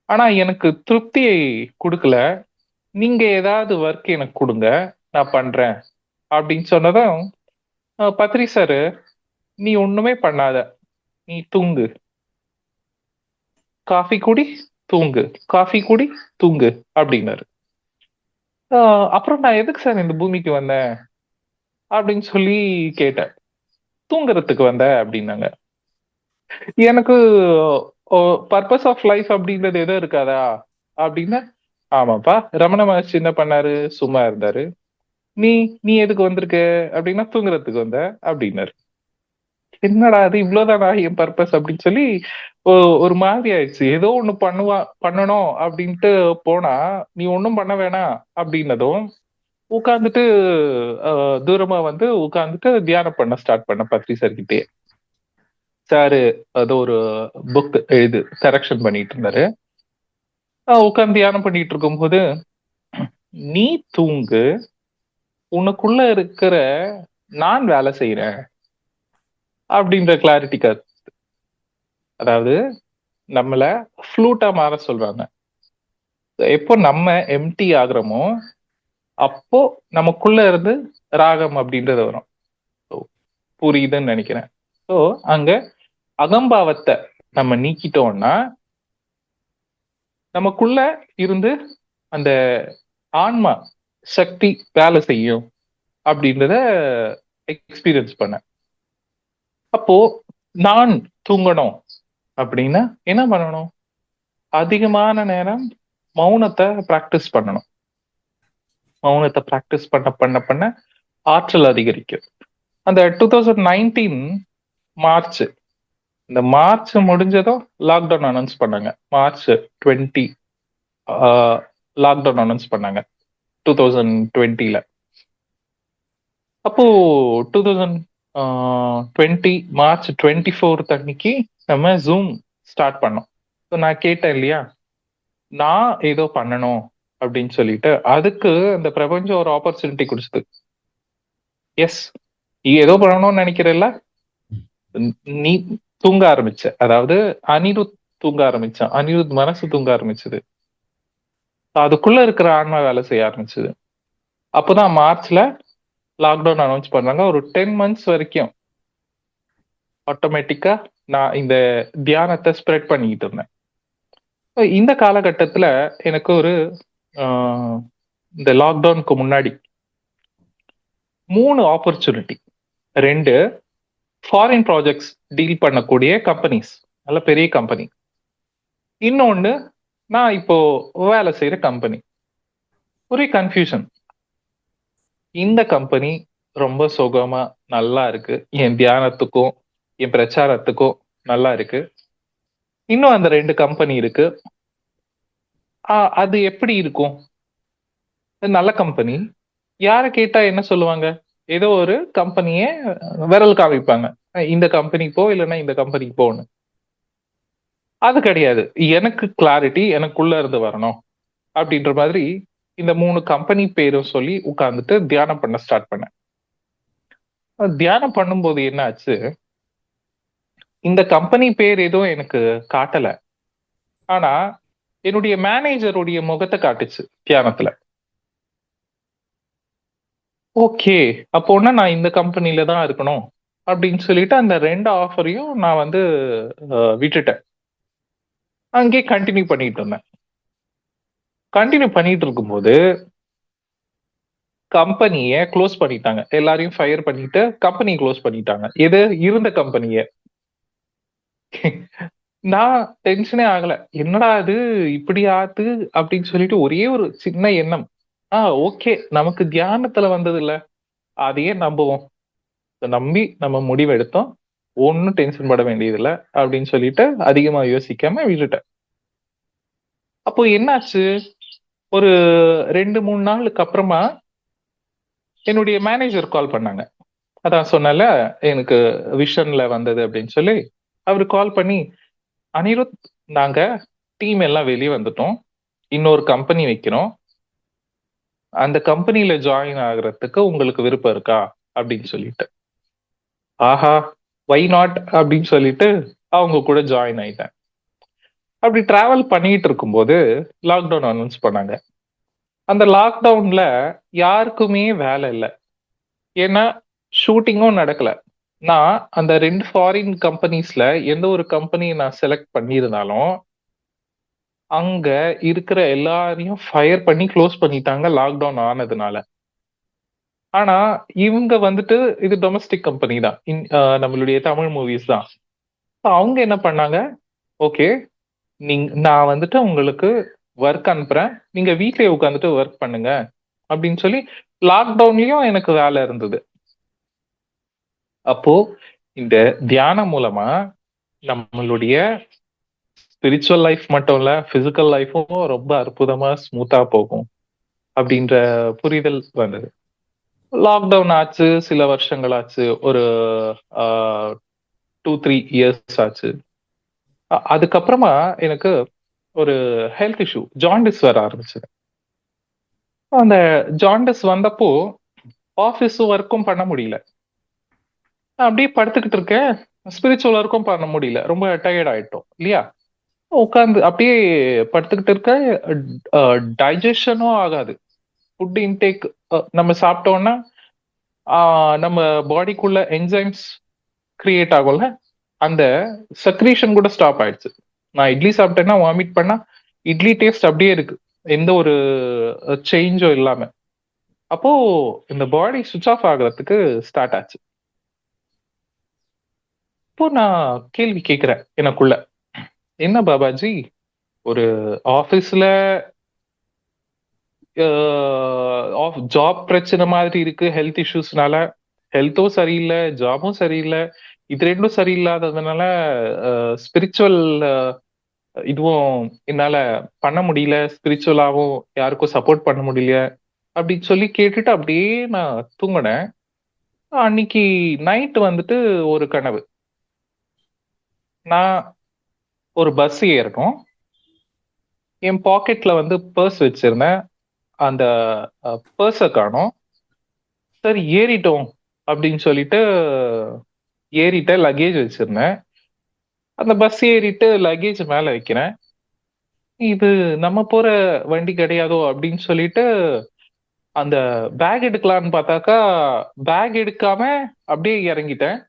ஆனா எனக்கு திருப்தியை கொடுக்கல, நீங்க ஏதாவது ஒர்க் எனக்கு கொடுங்க, நான் பண்றேன் அப்படின்னு சொன்னதும் பத்ரி சாரு, நீ ஒண்ணுமே பண்ணாத, நீ தூங்கு, காஃபி குடி தூங்கு, காஃபி குடி தூங்கு அப்படின்னாரு. அப்புறம் நான் எதுக்கு சார் இந்த பூமிக்கு வந்தேன் அப்படின்னு சொல்லி கேட்டேன். தூங்குறதுக்கு வந்த அப்படின்னாங்க. எனக்கு பர்பஸ் ஆஃப் லைஃப் அப்படின்றது எதுவும் இருக்காதா அப்படின்னா, ஆமாப்பா, ரமண மகர்ஷி என்ன பண்ணாரு, சும்மா இருந்தாரு. நீ நீ எதுக்கு வந்திருக்க அப்படின்னா, தூங்குறதுக்கு வந்த அப்படின்னாரு. என்னடா அது, இவ்வளவுதானா என் பர்பஸ் அப்படின்னு சொல்லி ஒரு மாதிரி ஆயிடுச்சு. ஏதோ ஒண்ணு பண்ணணும் அப்படின்ட்டு போனா, நீ ஒன்னும் பண்ண வேணாம் அப்படின்னதும் உட்கார்ந்துட்டு தூரமா வந்து உட்கார்ந்துட்டு தியானம் பண்ண ஸ்டார்ட் பண்ண பத்ரி சார் கிட்டே. சாரு அது ஒரு புக் எழுது கரெக்ஷன் பண்ணிட்டு இருந்தாரு. உட்கார்ந்து தியானம் பண்ணிட்டு இருக்கும்போது, நீ தூங்கு, உனக்குள்ள இருக்கிற நான் வேலை செய்யறேன் அப்படின்ற கிளாரிட்டி கருத்து. அதாவது நம்மள ஃப்ளூட்டா மாற சொல்றாங்க. எப்போ நம்ம எம்டி ஆகுறோமோ அப்போ நமக்குள்ள இருந்து ராகம் அப்படின்றது வரும். புரியுதுன்னு நினைக்கிறேன். ஸோ அங்க அகம்பாவத்தை நம்ம நீக்கிட்டோம்னா நமக்குள்ள இருந்து அந்த ஆன்மா சக்தி வேலை செய்யும் அப்படின்றத எக்ஸ்பீரியன்ஸ் பண்ண. அப்போ நான் தூங்கணும் அப்படின்னா என்ன பண்ணணும்? அதிகமான நேரம் மௌனத்தை பிராக்டிஸ் பண்ணணும். மௌனத்தை பிராக்டிஸ் பண்ண பண்ண பண்ண ஆற்றல் அதிகரிக்கும். அந்த 2019 மார்ச், இந்த மார்ச் முடிஞ்சதும் லாக்டவுன் அனௌன்ஸ் பண்ணாங்க. மார்ச் 20 லாக்டவுன் அனௌன்ஸ் பண்ணாங்க 2020ல. அப்போ 2020 மார்ச் 24 அன்னைக்கு நம்ம ஜூம் ஸ்டார்ட் பண்ணோம். ஸோ நான் கேட்டேன் இல்லையா, நான் ஏதோ பண்ணணும் அப்படின்னு சொல்லிட்டு, அதுக்கு அந்த பிரபஞ்சம் ஒரு ஆப்பர்ச்சுனிட்டி கொடுத்தது. எஸ், நீ ஏதோ பண்ணணும்னு நினைக்கிறல்ல, நீ தூங்க ஆரம்பிச்ச. அதாவது அனிருத் தூங்க ஆரம்பிச்சான், அனிருத் மனசு தூங்க ஆரம்பிச்சது, அதுக்குள்ள இருக்கிற ஆன்மா வேலை செய்ய ஆரம்பிச்சது. அப்போதான் மார்ச்ல லாக்டவுன் அனௌன்ஸ் பண்ணாங்க. ஒரு 10 months வரைக்கும் ஆட்டோமேட்டிக்கா நான் இந்த தியானத்தை ஸ்ப்ரெட் பண்ணிக்கிட்டு இருந்தேன். இந்த காலகட்டத்துல எனக்கு ஒரு இந்த லாக்டவுனுக்கு முன்னாடி 3 ஆப்பர்ச்சுனிட்டி, 2 ஃபாரின் ப்ராஜெக்ட்ஸ் டீல் பண்ணக்கூடிய கம்பெனிஸ், நல்ல பெரிய கம்பெனி. இன்னொன்னு நான் இப்போ வேலை செய்யற கம்பெனி. ஒரே கன்ஃபியூஷன். இந்த கம்பெனி ரொம்ப சுகமா நல்லா இருக்கு, என் தியானத்துக்கும் என் பிரச்சாரத்துக்கும் நல்லா இருக்கு. இன்னும் அந்த 2 கம்பெனி இருக்கு. அது எப்படி இருக்கும்? நல்ல கம்பெனி. யார கேட்டா என்ன சொல்லுவாங்க? ஏதோ ஒரு கம்பெனிய விரல் காமிப்பாங்க, இந்த கம்பெனி போ, இல்லைன்னா இந்த கம்பெனிக்கு போன்னு. அது கிடையாது. எனக்கு கிளாரிட்டி எனக்குள்ள இருந்து வரணும் அப்படின்ற மாதிரி இந்த 3 கம்பெனி பேரும் சொல்லி உட்கார்ந்துட்டு தியானம் பண்ண ஸ்டார்ட் பண்ணேன். தியானம் பண்ணும்போது என்ன ஆச்சு, இந்த கம்பெனி பேர் எதுவும் எனக்கு காட்டல. ஆனா என்னுடைய மேனேஜருடைய முகத்தை காட்டுச்சு தியானத்துல. ஓகே, அப்போன்னா நான் இந்த கம்பெனில தான் இருக்கணும் அப்படின்னு சொல்லிட்டு அந்த 2 ஆஃபரையும் நான் வந்து விட்டுட்டேன். அங்கே கண்டினியூ பண்ணிட்டு இருந்தேன். கண்டினியூ பண்ணிட்டு இருக்கும்போது கம்பெனிய க்ளோஸ் பண்ணிட்டாங்க. எல்லாரையும் ஃபயர் பண்ணிட்டு கம்பெனி க்ளோஸ் பண்ணிட்டாங்க. எது? இருந்த கம்பெனிய. நான் டென்ஷனே ஆகல. என்னடா இது இப்படி ஆத்து அப்படின்னு சொல்லிட்டு ஒரே ஒரு சின்ன எண்ணம். ஓகே, நமக்கு தியானத்துல வந்தது இல்ல, அதையே நம்புவோம். நம்பி நம்ம முடிவு எடுத்தோம், ஒன்னும் டென்ஷன் பட வேண்டியதில்லை அப்படின்னு சொல்லிட்டு அதிகமா யோசிக்காம விட்டுட்டேன். அப்போ என்னாச்சு, ஒரு 2-3 நாளுக்கு அப்புறமா என்னுடைய மேனேஜர் கால் பண்ணாங்க. அதான் சொன்னல எனக்கு விஷன்ல வந்தது அப்படின்னு சொல்லி. அவரு கால் பண்ணி, அனிருத், நாங்க டீம் எல்லாம் வெளியே வந்துட்டோம், இன்னொரு கம்பெனி வைக்கிறோம், அந்த கம்பெனில ஜாயின் ஆகுறதுக்கு உங்களுக்கு விருப்பம் இருக்கா அப்படின்னு சொல்லிட்டு. ஆஹா, வை நாட் அப்படின்னு சொல்லிட்டு அவங்க கூட ஜாயின் ஆயிட்டேன். அப்படி டிராவல் பண்ணிட்டு இருக்கும்போது லாக்டவுன் அனௌன்ஸ் பண்ணாங்க. அந்த லாக்டவுன்ல யாருக்குமே வேலை இல்லை. ஏன்னா ஷூட்டிங்கும் நடக்கல. நான் அந்த 2 ஃபாரின் கம்பெனிஸ்ல எந்த ஒரு கம்பெனியை நான் செலக்ட் பண்ணியிருந்தாலும் அங்க இருக்கிற எல்லாரையும் ஃபயர் பண்ணி க்ளோஸ் பண்ணிட்டாங்க லாக்டவுன் ஆனதுனால. ஆனா இவங்க வந்துட்டு இது டொமஸ்டிக் கம்பெனி தான், நம்மளுடைய தமிழ் மூவிஸ் தான். அவங்க என்ன பண்ணாங்க, ஓகே, நான் வந்துட்டு உங்களுக்கு ஒர்க் அனுப்புறேன், நீங்க வீட்லயே உட்காந்துட்டு ஒர்க் பண்ணுங்க அப்படின்னு சொல்லி லாக்டவுன்லயும் எனக்கு வேலை இருந்தது. அப்போ இந்த தியானம் மூலமா நம்மளுடைய ஸ்பிரிச்சுவல் லைஃப் மட்டும் இல்ல, பிசிக்கல் லைஃபும் ரொம்ப அற்புதமா ஸ்மூத்தா போகும் அப்படின்ற புரிதல் வந்தது. லாக்டவுன் ஆச்சு, சில வருஷங்கள் ஆச்சு, ஒரு 2-3 இயர்ஸ் ஆச்சு. அதுக்கப்புறமா எனக்கு ஒரு ஹெல்த் இஷ்யூ, ஜாண்டிஸ் வர ஆரம்பிச்சது. அந்த ஜாண்டிஸ் வந்தப்போ ஆஃபீஸ் ஒர்க்கும் பண்ண முடியல. நான் அப்படியே படுத்துக்கிட்டு இருக்கேன், ஸ்பிரிச்சுவல் ஒர்க்கும் பண்ண முடியல, ரொம்ப டயர்ட் ஆயிட்டோம் இல்லையா. உட்காந்து அப்படியே படுத்துக்கிட்டு இருக்க, டைஜஷனும் ஆகாது. ஃபுட் இன்டேக் நம்ம சாப்பிட்டோம்னா நம்ம பாடிக்குள்ள என்சைம்ஸ் கிரியேட் ஆகும்ல, அந்த செக்ரீஷன் கூட ஸ்டாப் ஆயிடுச்சு. நான் இட்லி சாப்பிட்டேன்னா வாமிட் பண்ணா இட்லி டேஸ்ட் அப்படியே இருக்கு, எந்த ஒரு சேஞ்சும் இல்லாம. அப்போ இந்த பாடி சுவிட்ச் ஆஃப் ஆகுறதுக்கு ஸ்டார்ட் ஆச்சு. இப்போ நான் கேள்வி கேட்கிறேன் எனக்குள்ள, என்ன பாபாஜி, ஒரு ஆபீஸ்ல ஜாப் பிரச்சனை மாதிரி இருக்கு, ஹெல்த் இஷ்யூஸ்னால. ஹெல்த்தும் சரியில்லை, ஜாபும் சரியில்லை. இது ரெண்டும் சரியில்லாததுனால ஸ்பிரிச்சுவல் இதுவும் என்னால பண்ண முடியல, ஸ்பிரிச்சுவலாவும் யாருக்கும் சப்போர்ட் பண்ண முடியல அப்படின்னு சொல்லி கேட்டுட்டு அப்படியே நான் தூங்கினேன். அன்னைக்கு நைட் வந்துட்டு ஒரு கனவு. நான் ஒரு பஸ் ஏறணும், என் பாக்கெட்ல வந்து பர்ஸ் வச்சிருந்தேன். அந்த பர்ஸை காணோம். சரி ஏறிட்டோம் அப்படின்னு சொல்லிட்டு ஏறிட்டேன். லக்கேஜ் வச்சிருந்தேன். அந்த பஸ் ஏறிட்டு லக்கேஜ் மேல வைக்கிறேன். இது நம்ம போற வண்டி கிடையாதோ அப்படின்னு சொல்லிட்டு அந்த பேக் எடுக்கலான்னு பார்த்தாக்கா பேக் எடுக்காம அப்படியே இறங்கிட்டேன்.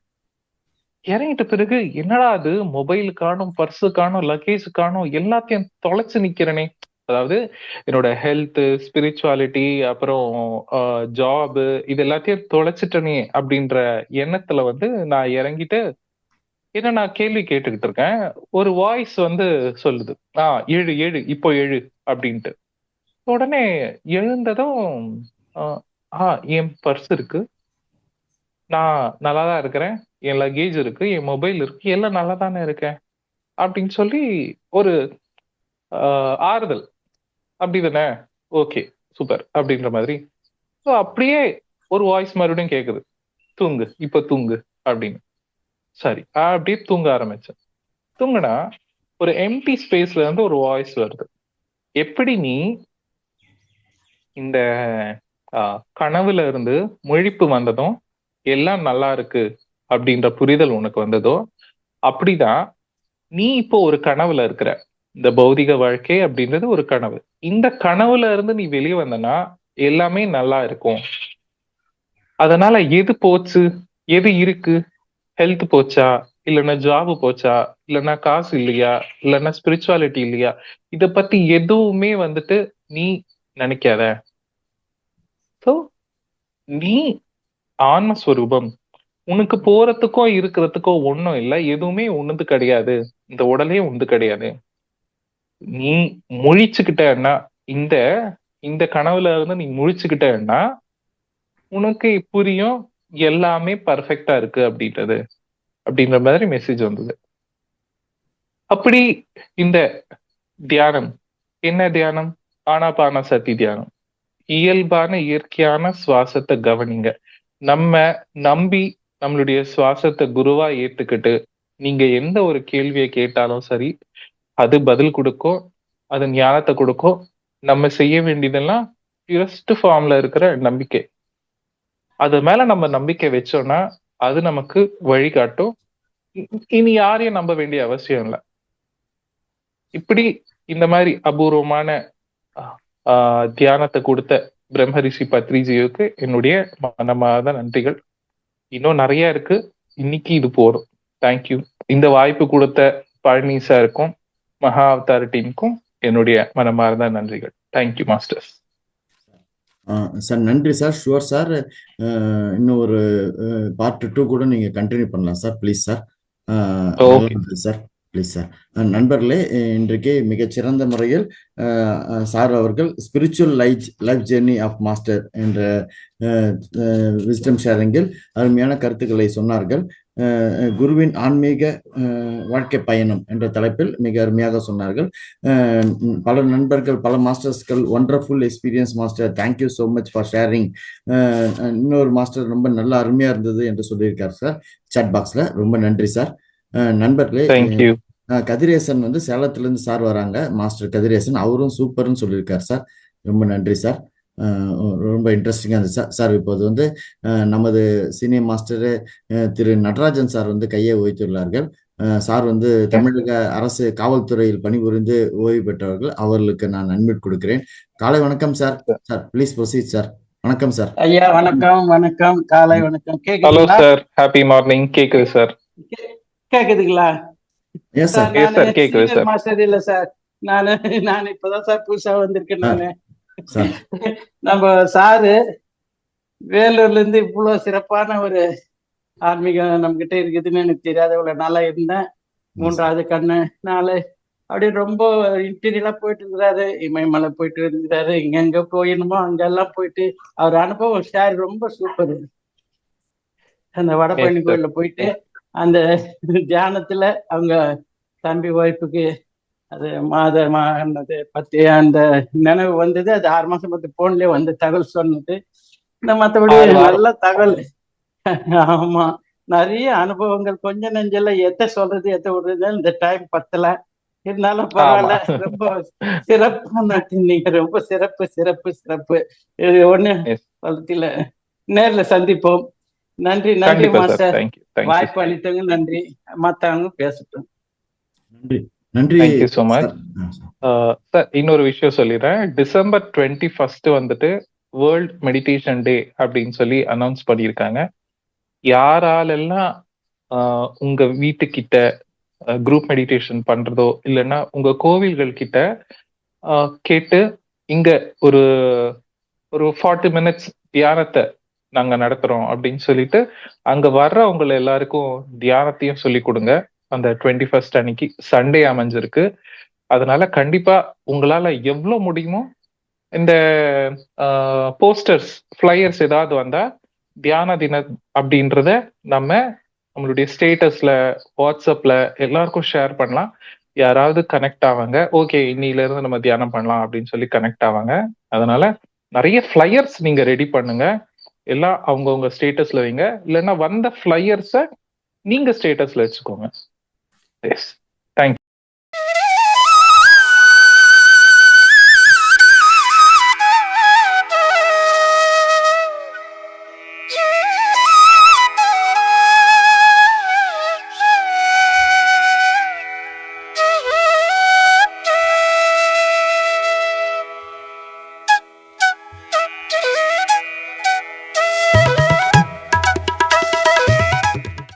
இறங்கிட்ட பிறகு என்னடா அது, மொபைல் காணும், பர்ஸ் காணும், லக்கேஜ் காணும், எல்லாத்தையும் தொலைச்சு நிக்கிறேனே. அதாவது என்னோட ஹெல்த், ஸ்பிரிச்சுவாலிட்டி, அப்புறம் ஜாப், இது எல்லாத்தையும் தொலைச்சிட்டனே அப்படின்ற எண்ணத்துல வந்து நான் இறங்கிட்டு என்ன நான் கேள்வி கேட்டுக்கிட்டு இருக்கேன். ஒரு வாய்ஸ் வந்து சொல்லுது, எழு எழு இப்போ எழு அப்படின்ட்டு. உடனே எழுந்ததும் ஆஹ் என் பர்ஸ் இருக்கு, நான் நல்லா தான் இருக்கிறேன், என் லக்கேஜ் இருக்கு, என் மொபைல் இருக்கு, எல்லாம் நல்லா தானே இருக்கேன் அப்படின்னு சொல்லி ஒரு ஆறுதல். அப்படிதானே, ஓகே, சூப்பர் அப்படின்ற மாதிரி. ஸோ அப்படியே ஒரு வாய்ஸ் மறுபடியும் கேக்குது, தூங்கு இப்ப தூங்கு அப்படின்னு. சரி, அப்படியே தூங்க ஆரம்பிச்சேன். தூங்குனா ஒரு எம்டி ஸ்பேஸ்ல இருந்து ஒரு வாய்ஸ் வருது, எப்படி நீ இந்த கனவுல இருந்து முழிப்பு வந்ததும் எல்லாம் நல்லா இருக்கு அப்படின்ற புரிதல் உனக்கு வந்ததோ, அப்படிதான் நீ இப்போ ஒரு கனவுல இருக்கிற. இந்த பௌதிக வாழ்க்கை அப்படின்றது ஒரு கனவு. இந்த கனவுல இருந்து நீ வெளியே வந்தனா எல்லாமே நல்லா இருக்கும். அதனால எது போச்சு, எது இருக்கு, ஹெல்த் போச்சா, இல்லைன்னா ஜாப் போச்சா, இல்லைன்னா காசு இல்லையா, இல்லைன்னா ஸ்பிரிச்சுவாலிட்டி இல்லையா, இத பத்தி எதுவுமே வந்துட்டு நீ நினைக்காத. சோ நீ ஆன்மஸ்வரூபம். உனக்கு போறதுக்கும் இருக்கிறதுக்கும் ஒண்ணும் இல்லை, எதுவுமே உன்னது கிடையாது, இந்த உடலே உண்டு கிடையாது. நீ முழிச்சுக்கிட்டன்னா, இந்த இந்த கனவுல இருந்து நீ முழிச்சுக்கிட்டன்னா உனக்கு புரியும் எல்லாமே பர்ஃபெக்டா இருக்கு அப்படின்றது, அப்படின்ற மாதிரி மெசேஜ் வந்தது. அப்படி இந்த தியானம், என்ன தியானம்? ஆனாபான சதி தியானம். இயல்பான இயற்கையான சுவாசத்தை கவனிங்க. நம்ம நம்பி நம்மளுடைய சுவாசத்தை குருவா ஏத்துக்கிட்டு நீங்க எந்த ஒரு கேள்வியை கேட்டாலும் சரி, அது பதில் கொடுக்கும், அது ஞானத்தை கொடுக்கும். நம்ம செய்ய வேண்டியதெல்லாம் பியூரஸ்ட் ஃபார்ம்ல இருக்கிற நம்பிக்கை. அது மேல நம்ம நம்பிக்கை வச்சோம்னா அது நமக்கு வழிகாட்டும். இனி யாரையும் நம்ப வேண்டிய அவசியம் இல்லை. இப்படி இந்த மாதிரி அபூர்வமான தியானத்தை கொடுத்த பிரம்மரிஷி பத்ரிஜியுக்கு என்னுடைய மனமார்ந்த நன்றிகள். இன்னும் நிறைய இருக்கு, இன்னைக்கு இது போதும். தேங்க்யூ. இந்த வாய்ப்பு கொடுத்த பழனி சாருக்கும் மகா அவதார் டீமுக்கும் என்னுடைய மனமார்ந்த நன்றிகள். Thank you masters. சார் நன்றி சார். Sure sir. இன்னும் ஒரு பார்ட் 2 கூட நீங்க கண்டினியூ பண்ணலாம் சார், ப்ளீஸ் சார். நல்லா இருந்தது சார், ப்ளீஸ் சார். நண்பர்களே, இன்றைக்கு மிகச்சிறந்த முறையில் சார் அவர்கள் spiritual life journey of master என்ற விஸ்டம் ஷேரிங்கில் அருமையான கருத்துக்களை சொன்னார்கள். குருவின் ஆன்மீக வாழ்க்கை பயணம் என்ற தலைப்பில் மிக அருமையாக சொன்னார்கள். பல நண்பர்கள், பல மாஸ்டர்ஸ்கள், wonderful experience master, thank you so much for sharing. இன்னொரு மாஸ்டர் ரொம்ப நல்ல அருமையா இருந்தது என்று சொல்லியிருக்கார் சார் சாட் பாக்ஸ்ல. ரொம்ப நன்றி சார். நண்பர்களே, கதிரேசன் வந்து சேலத்திலிருந்து சார் வராங்க, மாஸ்டர் கதிரேசன், அவரும் சூப்பர்னு சொல்லியிருக்கார் சார். ரொம்ப நன்றி சார். ரொம்ப இன்ட்ரெஸ்டிங்காக இருந்துச்சு சார். இப்போது வந்து நமது சீனியர் மாஸ்டர் திரு நடராஜன் சார் வந்து கையை உயர்த்தியுள்ளார்கள். சார் வந்து தமிழக அரசு காவல்துறையில் பணிபுரிந்து ஓய்வு பெற்றவர்கள். அவர்களுக்கு நான் அன்மிட் கொடுக்கிறேன். காலை வணக்கம் sir. Sir please proceed sir. வணக்கம் சார். ஐயா வணக்கம். வணக்கம், காலை வணக்கம். Hello sir, happy morning. கேக்குது சார்? கேக்குதுங்களா? Yes sir. எஸ் சார், கேக்குது சார். மாஸ்டர் இல்ல சார், நான் இப்பதான் சார் புதுசா வந்திருக்கேன். நானு நம்ம சாரு வேலூர்ல இருந்து இவ்வளவு சிறப்பான ஒரு ஆன்மீகம் நம்ம கிட்ட இருக்குதுன்னு எனக்கு தெரியாத இவ்வளவு நாளா இருந்தேன். 3வது கண்ணு 4 அப்படியே ரொம்ப இன்டீரியலா போயிட்டு இருக்கிறாரு. இமயமலை போயிட்டு இருக்கிறாரு. எங்க போயிடணுமோ அங்கெல்லாம் போயிட்டு அவர் அனுபவம் ஷேர் ரொம்ப சூப்பர். அந்த வடபழனி எஸ் சார். கோயில்ல போயிட்டு அந்த தியானத்துல அவங்க தம்பி ஒய்ஃபுக்கு அது அது பத்தி அந்த நினைவு வந்தது. அது 6 மாசம் பத்தி போன்லயே வந்து தகவல் சொன்னது. இந்த மத்தபடி 6 வாரம். நல்ல தகவல். ஆமா, நிறைய அனுபவங்கள். கொஞ்சம் நெஞ்செல்லாம் எத்த சொல்றது எத்த விடுறது இந்த டைம் பத்தல. இருந்தாலும் ஆமா. பரவாயில்ல. ரொம்ப சிறப்பான நீங்க ரொம்ப சிறப்பு சிறப்பு சிறப்பு. இது ஒண்ணு எஸ். வளர்த்தில நேர்ல சந்திப்போம். நன்றி நன்றி கண்டிப்பா சார். மாஸ்டர். தேங்க்யூ தேங்க்யூ வாய்ப்பு அளித்தவங்க நன்றி. மத்தவங்க பேசட்டும். நன்றி நன்றி thank you so much. Sir. Sir இன்னொரு விஷயம் சொல்லிடுறேன். December 21 வந்துட்டு வேர்ல்ட் மெடிடேஷன் டே அப்படின்னு சொல்லி அனௌன்ஸ் பண்ணியிருக்காங்க. யாராலெல்லாம் உங்க வீட்டுக்கிட்ட குரூப் மெடிடேஷன் பண்றதோ இல்லைன்னா உங்க கோவில்கள் கிட்ட கேட்டு இங்க ஒரு ஒரு 40 minutes தியானத்தை நாங்க நடத்துறோம் அப்படின்னு சொல்லிட்டு அங்க வர்றவங்க எல்லாருக்கும் தியானத்தையும் சொல்லி கொடுங்க. அந்த 21 அன்னைக்கு சண்டே அமைஞ்சிருக்கு. அதனால கண்டிப்பா உங்களால எவ்வளவு முடியுமோ இந்த போஸ்டர்ஸ் ஃபிளையர்ஸ் ஏதாவது வந்தா தியான தினம் அப்படின்றத நம்மளுடைய ஸ்டேட்டஸ்ல வாட்ஸ்அப்ல எல்லாருக்கும் ஷேர் பண்ணலாம். யாராவது கனெக்ட் ஆவாங்க, ஓகே இன்னில இருந்து நம்ம தியானம் பண்ணலாம் அப்படின்னு சொல்லி கனெக்ட் ஆவாங்க. அதனால நிறைய ஃபிளையர்ஸ் நீங்க ரெடி பண்ணுங்க. எல்லாம் அவங்கவுங்க ஸ்டேட்டஸ்ல வைங்க. இல்லைன்னா வந்த ஃபிளையர்ஸை நீங்க ஸ்டேட்டஸ்ல வச்சுக்கோங்க. எஸ்.